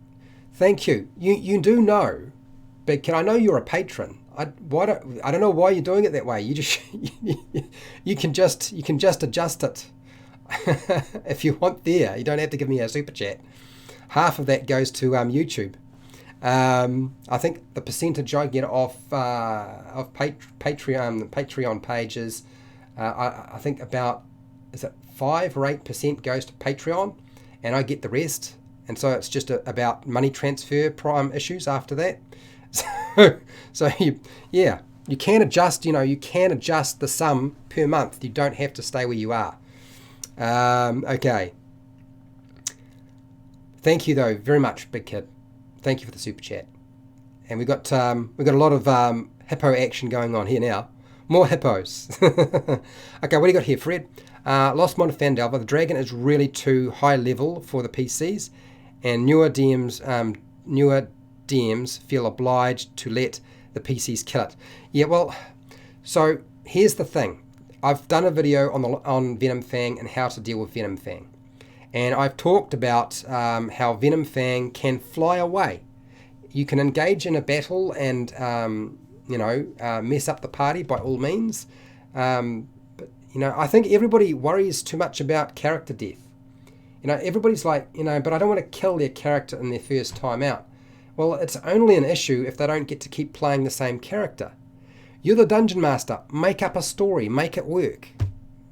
thank you. You do know, Big Kid, I know you're a patron. I don't know why you're doing it that way. You just you can just adjust it if you want there. You don't have to give me a super chat. Half of that goes to YouTube. I think the percentage I get off Patreon pages, I think about, is it 5 or 8% goes to Patreon, and I get the rest. And so it's just about money transfer issues after that. So you can adjust. You can adjust the sum per month. You don't have to stay where you are. Okay. Thank you though very much, Big Kid. Thank you for the super chat. And we've got a lot of hippo action going on here now. More hippos. Okay, what do you got here, Fred? Lost Mine of Phandelver. The dragon is really too high level for the PCs, and newer DMs feel obliged to let the PCs kill it. Yeah, well, so here's the thing. I've done a video on Venom Fang and how to deal with Venom Fang. And I've talked about how Venom Fang can fly away. You can engage in a battle and, mess up the party by all means. But I think everybody worries too much about character death. Everybody's like, but I don't want to kill their character in their first time out. Well, it's only an issue if they don't get to keep playing the same character. You're the Dungeon Master. Make up a story. Make it work.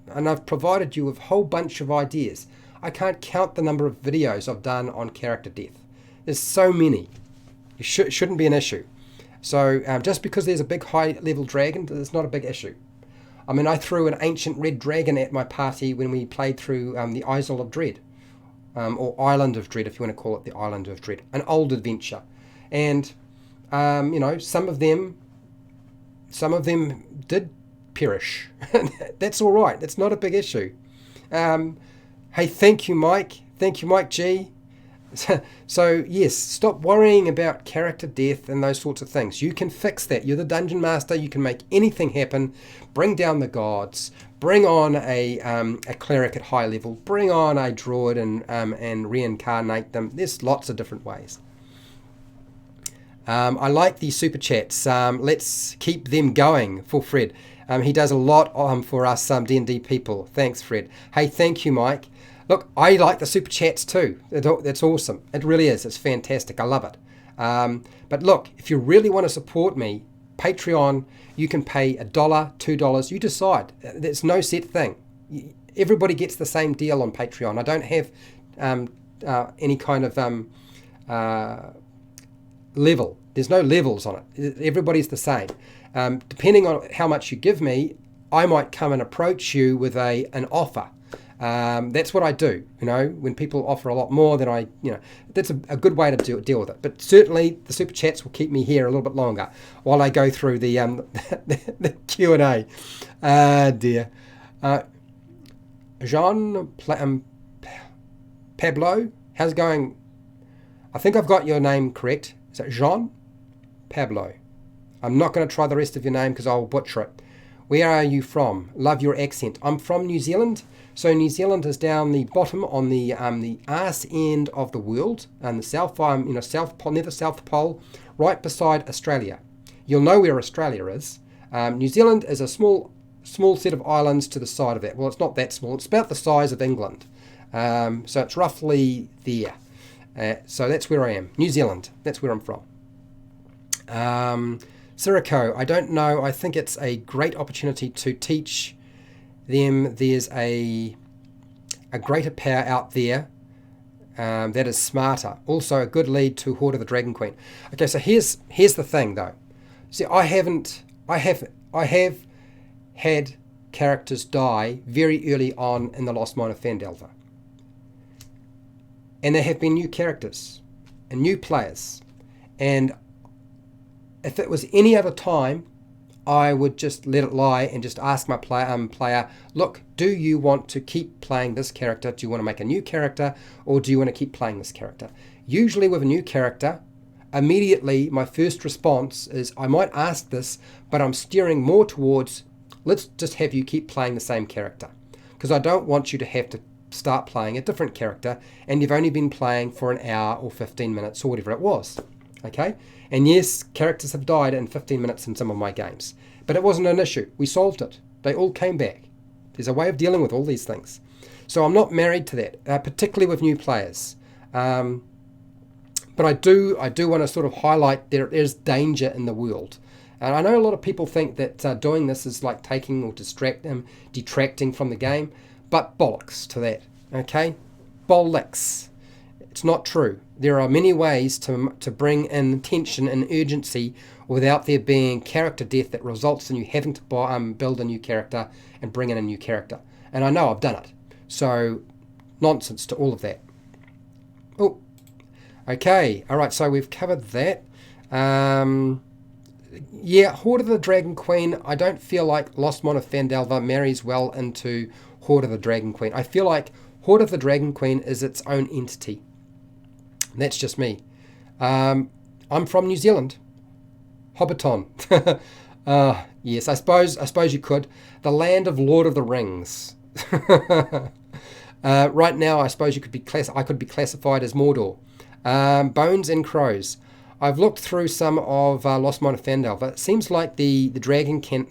And I've provided you with a whole bunch of ideas. I can't count the number of videos I've done on character death. There's so many. It shouldn't be an issue. So just because there's a big high-level dragon, it's not a big issue. I mean, I threw an ancient red dragon at my party when we played through the Isle of Dread. Or Island of Dread, if you want to call it the Island of Dread. An old adventure. And, some of them did perish. That's all right. That's not a big issue. Hey, thank you, Mike. Thank you, Mike G. So, yes, stop worrying about character death and those sorts of things. You can fix that. You're the Dungeon Master. You can make anything happen. Bring down the gods. Bring on a cleric at high level. Bring on a druid and reincarnate them. There's lots of different ways. I like these super chats. Let's keep them going for Fred. He does a lot for us D&D people. Thanks, Fred. Hey, thank you, Mike. Look, I like the super chats too. That's awesome. It really is. It's fantastic. I love it. But look, if you really want to support me, Patreon, you can pay $1, $2. You decide. There's no set thing. Everybody gets the same deal on Patreon. I don't have any kind of level. There's no levels on it. Everybody's the same. Depending on how much you give me, I might come and approach you with an offer. That's what I do. When people offer a lot more, then that's a good way to deal with it. But certainly the super chats will keep me here a little bit longer while I go through the the Q&A. Dear. Jean Pablo, how's it going? I think I've got your name correct. Is that Jean Pablo? I'm not going to try the rest of your name because I'll butcher it. Where are you from? Love your accent. I'm from New Zealand. So New Zealand is down the bottom on the arse end of the world, and the south, South Pole, near the South Pole, right beside Australia. You'll know where Australia is. New Zealand is a small set of islands to the side of that. Well, it's not that small. It's about the size of England. So it's roughly there. So that's where I am. New Zealand. That's where I'm from. Siriko, I don't know. I think it's a great opportunity to teach them. There's a greater power out there that is smarter. Also a good lead to Horde of the Dragon Queen. Okay, so here's the thing though. See, I have had characters die very early on in the Lost Mine of Phandelver. And there have been new characters and new players. And if it was any other time, I would just let it lie and just ask my player, look, do you want to keep playing this character? Do you want to make a new character, or do you want to keep playing this character? Usually with a new character, immediately my first response is, I might ask this, but I'm steering more towards, let's just have you keep playing the same character. Because I don't want you to have to start playing a different character and you've only been playing for an hour or 15 minutes or whatever it was. Okay? And yes, characters have died in 15 minutes in some of my games. But it wasn't an issue. We solved it. They all came back. There's a way of dealing with all these things. So I'm not married to that, particularly with new players. But I do want to sort of highlight there is danger in the world. And I know a lot of people think that doing this is like taking or detracting from the game. But bollocks to that. Okay? Bollocks. It's not true. There are many ways to bring in tension and urgency without there being character death that results in you having to build a new character and bring in a new character. And I know I've done it. So, nonsense to all of that. Oh, okay. All right, so we've covered that. Yeah, Horde of the Dragon Queen, I don't feel like Lost Mine of Phandelver marries well into Horde of the Dragon Queen. I feel like Horde of the Dragon Queen is its own entity. That's just me. I'm from New Zealand. Hobbiton. Yes, I suppose you could. The land of Lord of the Rings. Right now, I suppose I could be classified as Mordor. Bones and crows. I've looked through some of Lost Mine of Phandelver. It seems like the dragon can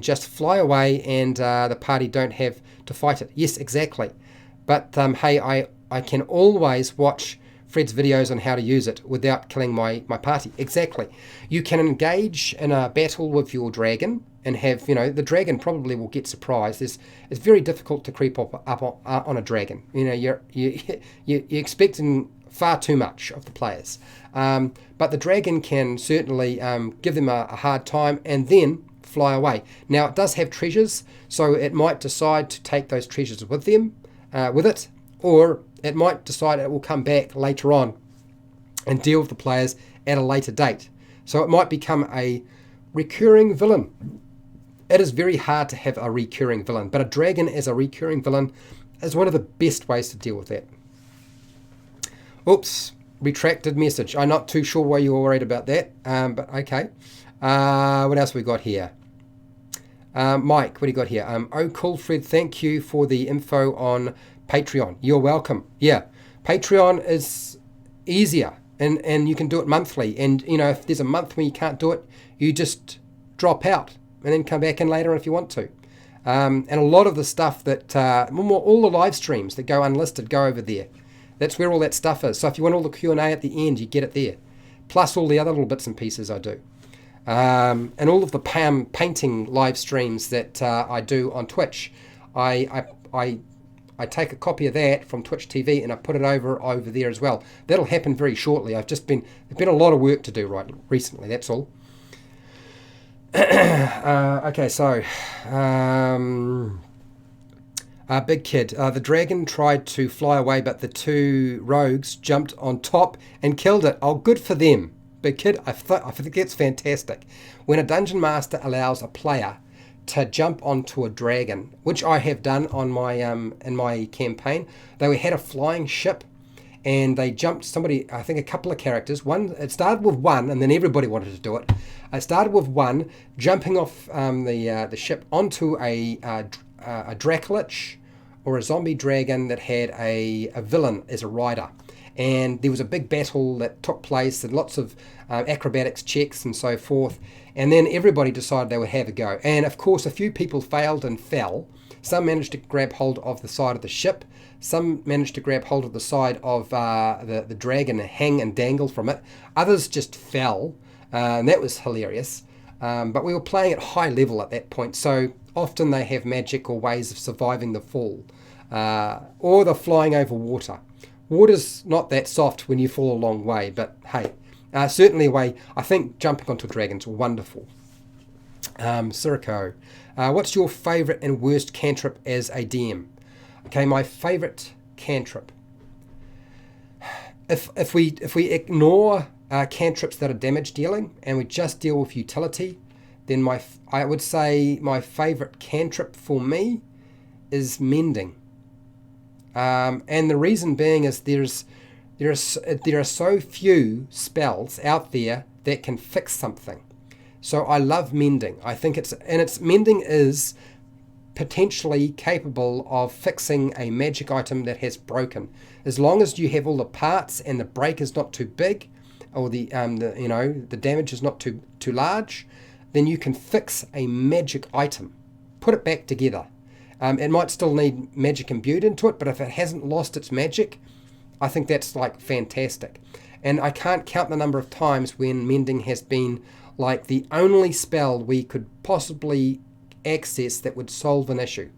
just fly away and the party don't have to fight it. Yes, exactly. But hey, I can always watch Fred's videos on how to use it without killing my party. Exactly. You can engage in a battle with your dragon and have, the dragon probably will get surprised. It's very difficult to creep up on a dragon. You're expecting far too much of the players. But the dragon can certainly give them a hard time and then fly away. Now, it does have treasures, so it might decide to take those treasures with it, or it might decide it will come back later on and deal with the players at a later date. So it might become a recurring villain. It is very hard to have a recurring villain, but a dragon as a recurring villain is one of the best ways to deal with that. Oops, retracted message. I'm not too sure why you were worried about that, but okay. What else we got here? Mike, what do you got here? Oh, cool, Fred, thank you for the info on Patreon. You're welcome. Yeah, Patreon is easier, and you can do it monthly. And, if there's a month when you can't do it, you just drop out and then come back in later if you want to. And a lot of the stuff that, all the live streams that go unlisted go over there. That's where all that stuff is. So if you want all the Q&A at the end, you get it there. Plus all the other little bits and pieces I do. And all of the painting live streams that I do on Twitch. I take a copy of that from Twitch TV and I put it over there as well. That'll happen very shortly. There's been a lot of work to do recently, that's all. Okay, so Big Kid, the dragon tried to fly away, but the two rogues jumped on top and killed it. Oh, good for them. Big Kid, I think that's fantastic. When a dungeon master allows a player to jump onto a dragon, which I have done on my in my campaign, they had a flying ship, and they jumped somebody, I think a couple of characters. One, it started with one, and then everybody wanted to do it. It started with one jumping off the ship onto a Dracolich or a zombie dragon that had a villain as a rider. And there was a big battle that took place and lots of acrobatics checks and so forth. And then everybody decided they would have a go. And of course, a few people failed and fell. Some managed to grab hold of the side of the ship. Some managed to grab hold of the side of the dragon and hang and dangle from it. Others just fell, and that was hilarious. But we were playing at high level at that point, so often they have magic or ways of surviving the fall. Or the flying over water. Water's not that soft when you fall a long way, but hey, certainly a way. I think jumping onto dragons wonderful. Siriko, what's your favourite and worst cantrip as a DM? Okay, my favourite cantrip. If we ignore cantrips that are damage dealing and we just deal with utility, then I would say my favourite cantrip for me is mending. And the reason being is there are so few spells out there that can fix something. So I love mending. I think mending is potentially capable of fixing a magic item that has broken. As long as you have all the parts and the break is not too big, or the damage is not too large, then you can fix a magic item, put it back together. It might still need magic imbued into it, but if it hasn't lost its magic, I think that's like fantastic. And I can't count the number of times when mending has been like the only spell we could possibly access that would solve an issue.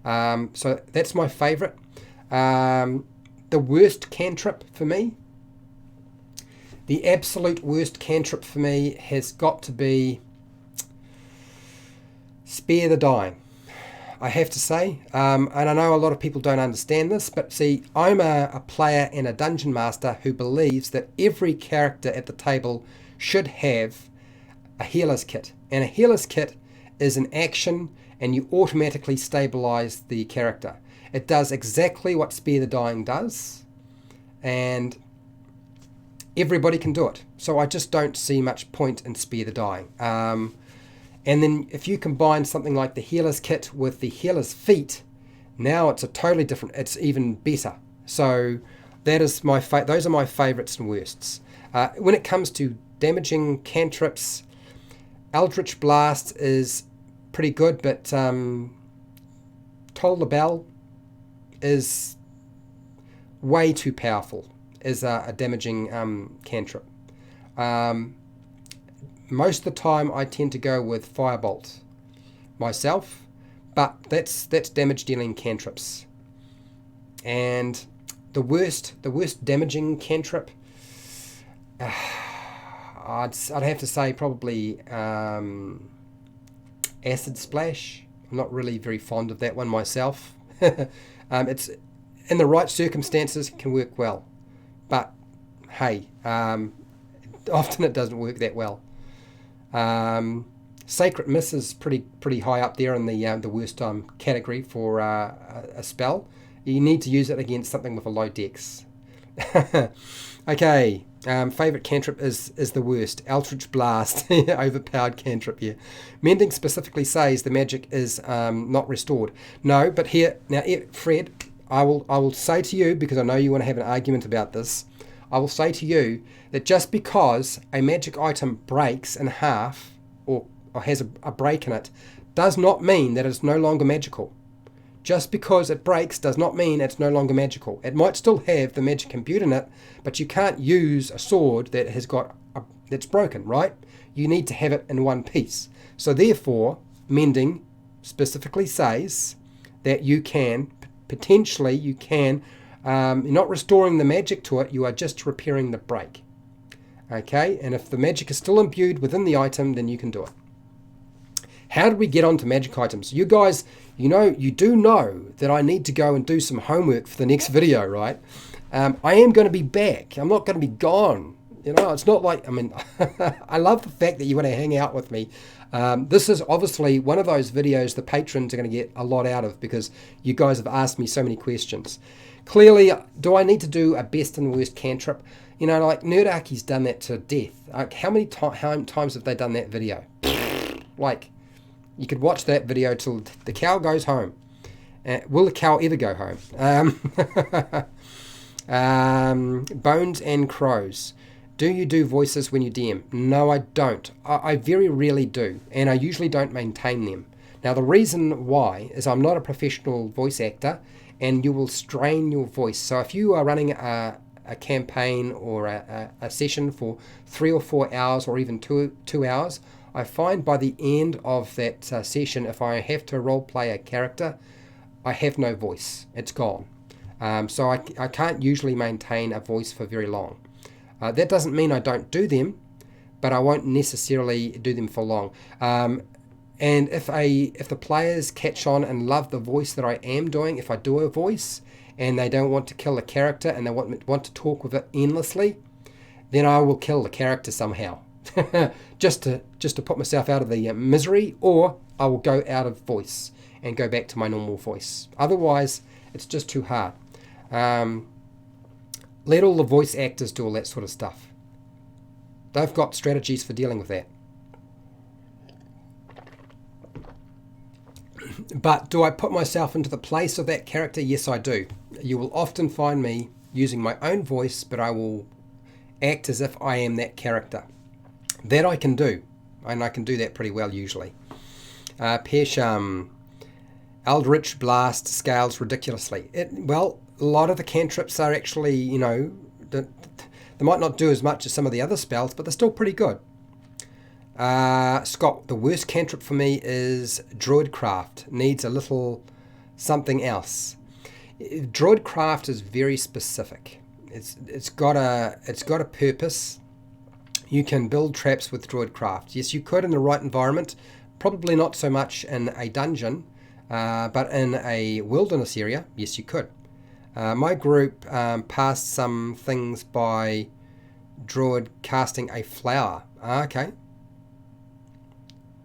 So that's my favourite. The worst cantrip for me, the absolute worst cantrip for me has got to be Spare the Dying. I have to say, and I know a lot of people don't understand this, but see, I'm a player and a dungeon master who believes that every character at the table should have a healer's kit. And a healer's kit is an action and you automatically stabilize the character. It does exactly what Spare the Dying does, and everybody can do it. So I just don't see much point in Spare the Dying. And then if you combine something like the healer's kit with the healer's feat, now it's a totally different, it's even better. So that is those are my favorites and worsts. When it comes to damaging cantrips, Eldritch Blast is pretty good, but Toll the Bell is way too powerful as a damaging cantrip. Most of the time I tend to go with Firebolt myself, but that's damage dealing cantrips. And the worst damaging cantrip, I'd have to say probably Acid Splash. I'm not really very fond of that one myself. It's in the right circumstances can work well, but hey, often it doesn't work that well. Sacred Miss is pretty high up there in the worst category for a spell. You need to use it against something with a low dex. Okay, favourite cantrip is the worst. Eldritch Blast, overpowered cantrip here. Mending specifically says the magic is not restored. No, but here now, Fred, I will say to you, because I know you want to have an argument about this. I will say to you that just because a magic item breaks in half or has a break in it does not mean that it's no longer magical. Just because it breaks does not mean it's no longer magical. It might still have the magic imbued in it, but you can't use a sword that has that's broken, right? You need to have it in one piece. So therefore, mending specifically says that you can, you're not restoring the magic to it, you are just repairing the break. Okay, and if the magic is still imbued within the item, then you can do it. How did we get onto magic items? You guys, you do know that I need to go and do some homework for the next video, right? I am going to be back. I'm not going to be gone. It's not like, I love the fact that you want to hang out with me. This is obviously one of those videos the patrons are going to get a lot out of, because you guys have asked me so many questions. Clearly, do I need to do a best and worst cantrip? You know, like Nerdarchy's done that to death. Like, how many times have they done that video? Like, you could watch that video till the cow goes home. Will the cow ever go home? Bones and crows. Do you do voices when you DM? No, I don't. I very rarely do, and I usually don't maintain them. Now, the reason why is I'm not a professional voice actor, and you will strain your voice. So if you are running a campaign or a session for 3 or 4 hours or even 2 hours, I find by the end of that session, if I have to role play a character, I have no voice. It's gone. So I can't usually maintain a voice for very long. That doesn't mean I don't do them, but I won't necessarily do them for long. And if the players catch on and love the voice that I am doing, if I do a voice and they don't want to kill the character and they want to talk with it endlessly, then I will kill the character somehow, just to put myself out of the misery, or I will go out of voice and go back to my normal voice. Otherwise, it's just too hard. Let all the voice actors do all that sort of stuff. They've got strategies for dealing with that. But do I put myself into the place of that character? Yes, I do. You will often find me using my own voice, but I will act as if I am that character. That I can do, and I can do that pretty well usually. Pesham, Eldritch Blast scales ridiculously. Well, a lot of the cantrips are actually, you know, they might not do as much as some of the other spells, but they're still pretty good. Scott, the worst cantrip for me is Druidcraft. Needs a little something else. Druidcraft is very specific. It's got a purpose. You can build traps with Druidcraft. Yes, you could in the right environment. Probably not so much in a dungeon, but in a wilderness area, yes, you could. My group passed some things by Druid casting a flower. Okay.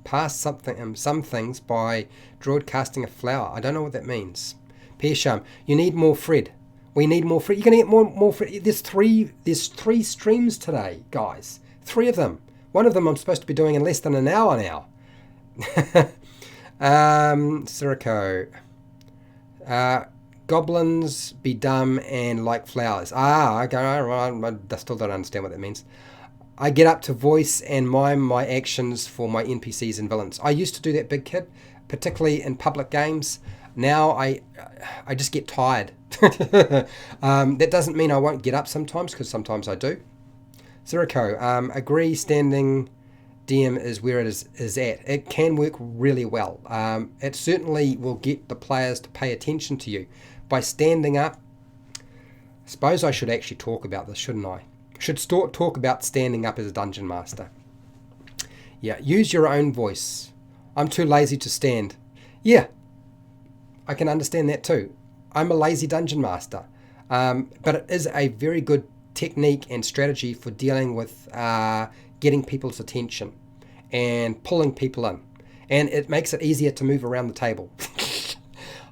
Passed some things by Druid casting a flower. I don't know what that means. Pesham, you need more Fred. We need more Fred. You're going to get more Fred. There's three streams today, guys. 3 of them. One of them I'm supposed to be doing in less than an hour now. Sirico. Goblins be dumb and like flowers. Okay. I still don't understand what that means. I get up to voice and mime my actions for my NPCs and villains. I used to do that, big kid, particularly in public games. Now I just get tired. That doesn't mean I won't get up sometimes, because sometimes I do. Sirico, agree standing DM is where it is at. It can work really well. It certainly will get the players to pay attention to you. By standing up, I suppose I should actually talk about this, shouldn't I? Should talk about standing up as a dungeon master. Yeah, use your own voice. I'm too lazy to stand. Yeah, I can understand that too. I'm a lazy dungeon master. But it is a very good technique and strategy for dealing with getting people's attention and pulling people in. And it makes it easier to move around the table.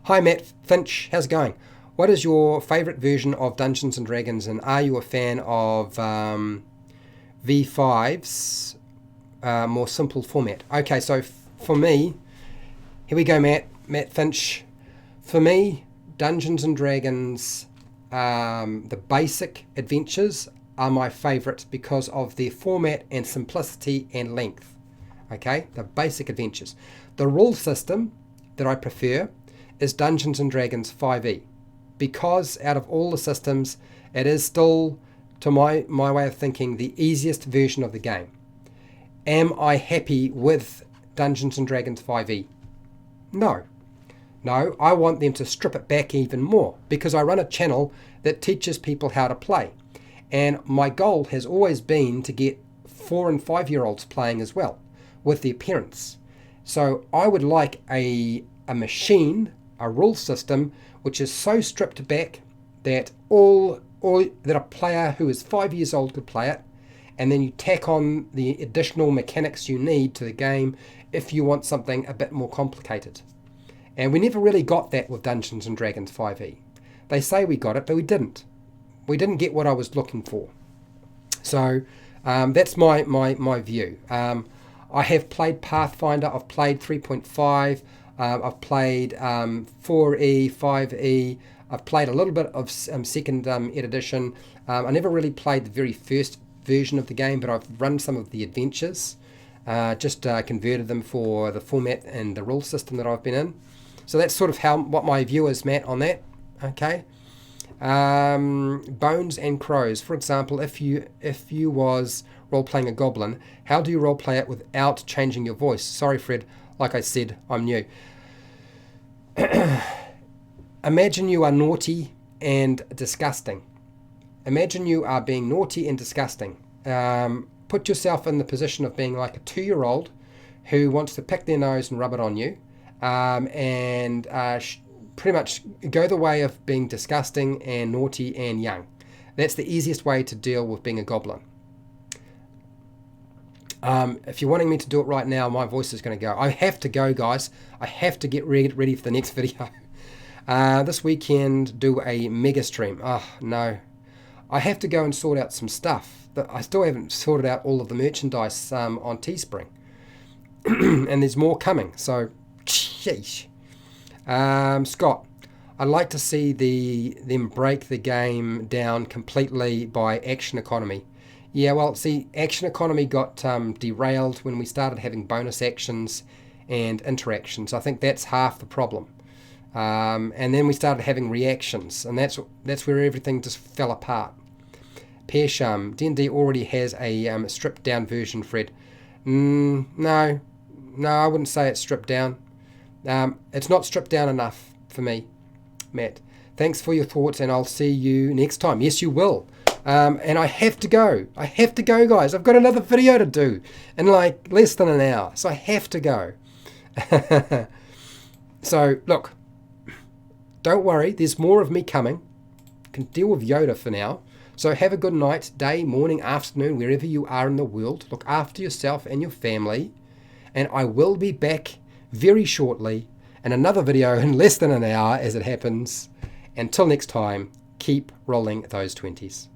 Hi Matt Finch, how's it going? What is your favourite version of Dungeons & Dragons, and are you a fan of V5's more simple format? Okay, so for me, here we go, Matt Finch. For me, Dungeons & Dragons, the basic adventures are my favourite because of their format and simplicity and length. Okay, the basic adventures. The rule system that I prefer is Dungeons & Dragons 5e. Because out of all the systems, it is still, to my way of thinking, the easiest version of the game. Am I happy with Dungeons & Dragons 5e? No. No, I want them to strip it back even more, because I run a channel that teaches people how to play. And my goal has always been to get 4 and 5-year-olds playing as well, with their parents. So I would like a machine, a rule system, which is so stripped back that that a player who is 5 years old could play it, and then you tack on the additional mechanics you need to the game if you want something a bit more complicated. And we never really got that with Dungeons & Dragons 5e. They say we got it, but we didn't. We didn't get what I was looking for. So that's my view. I have played Pathfinder. I've played 3.5. I've played 4E, 5E. I've played a little bit of second edition. I never really played the very first version of the game, but I've run some of the adventures. Just converted them for the format and the rule system that I've been in. So that's sort of what my view is, Matt, on that. Okay. Bones and crows. For example, if you was role-playing a goblin, how do you role-play it without changing your voice? Sorry, Fred. Like I said, I'm new. Imagine you are naughty and disgusting. Imagine you are being naughty and disgusting. Put yourself in the position of being like a 2-year-old who wants to pick their nose and rub it on you, and pretty much go the way of being disgusting and naughty and young. That's the easiest way to deal with being a goblin. If you're wanting me to do it right now, my voice is going to go. I have to go, guys. I have to get ready for the next video. This weekend, do a mega stream. Oh, no. I have to go and sort out some stuff. I still haven't sorted out all of the merchandise on Teespring. And there's more coming, so sheesh. Scott, I'd like to see them break the game down completely by action economy. Yeah, well, see, action economy got derailed when we started having bonus actions and interactions. I think that's half the problem. And then we started having reactions, and that's where everything just fell apart. Pearsham, D&D already has a stripped down version, Fred. No, I wouldn't say it's stripped down. It's not stripped down enough for me, Matt. Thanks for your thoughts, and I'll see you next time. Yes, you will. And I have to go. I have to go, guys. I've got another video to do in like less than an hour, so I have to go. So, look, don't worry. There's more of me coming. Can deal with Yoda for now. So have a good night, day, morning, afternoon, wherever you are in the world. Look after yourself and your family. And I will be back very shortly in another video in less than an hour as it happens. Until next time, keep rolling those 20s.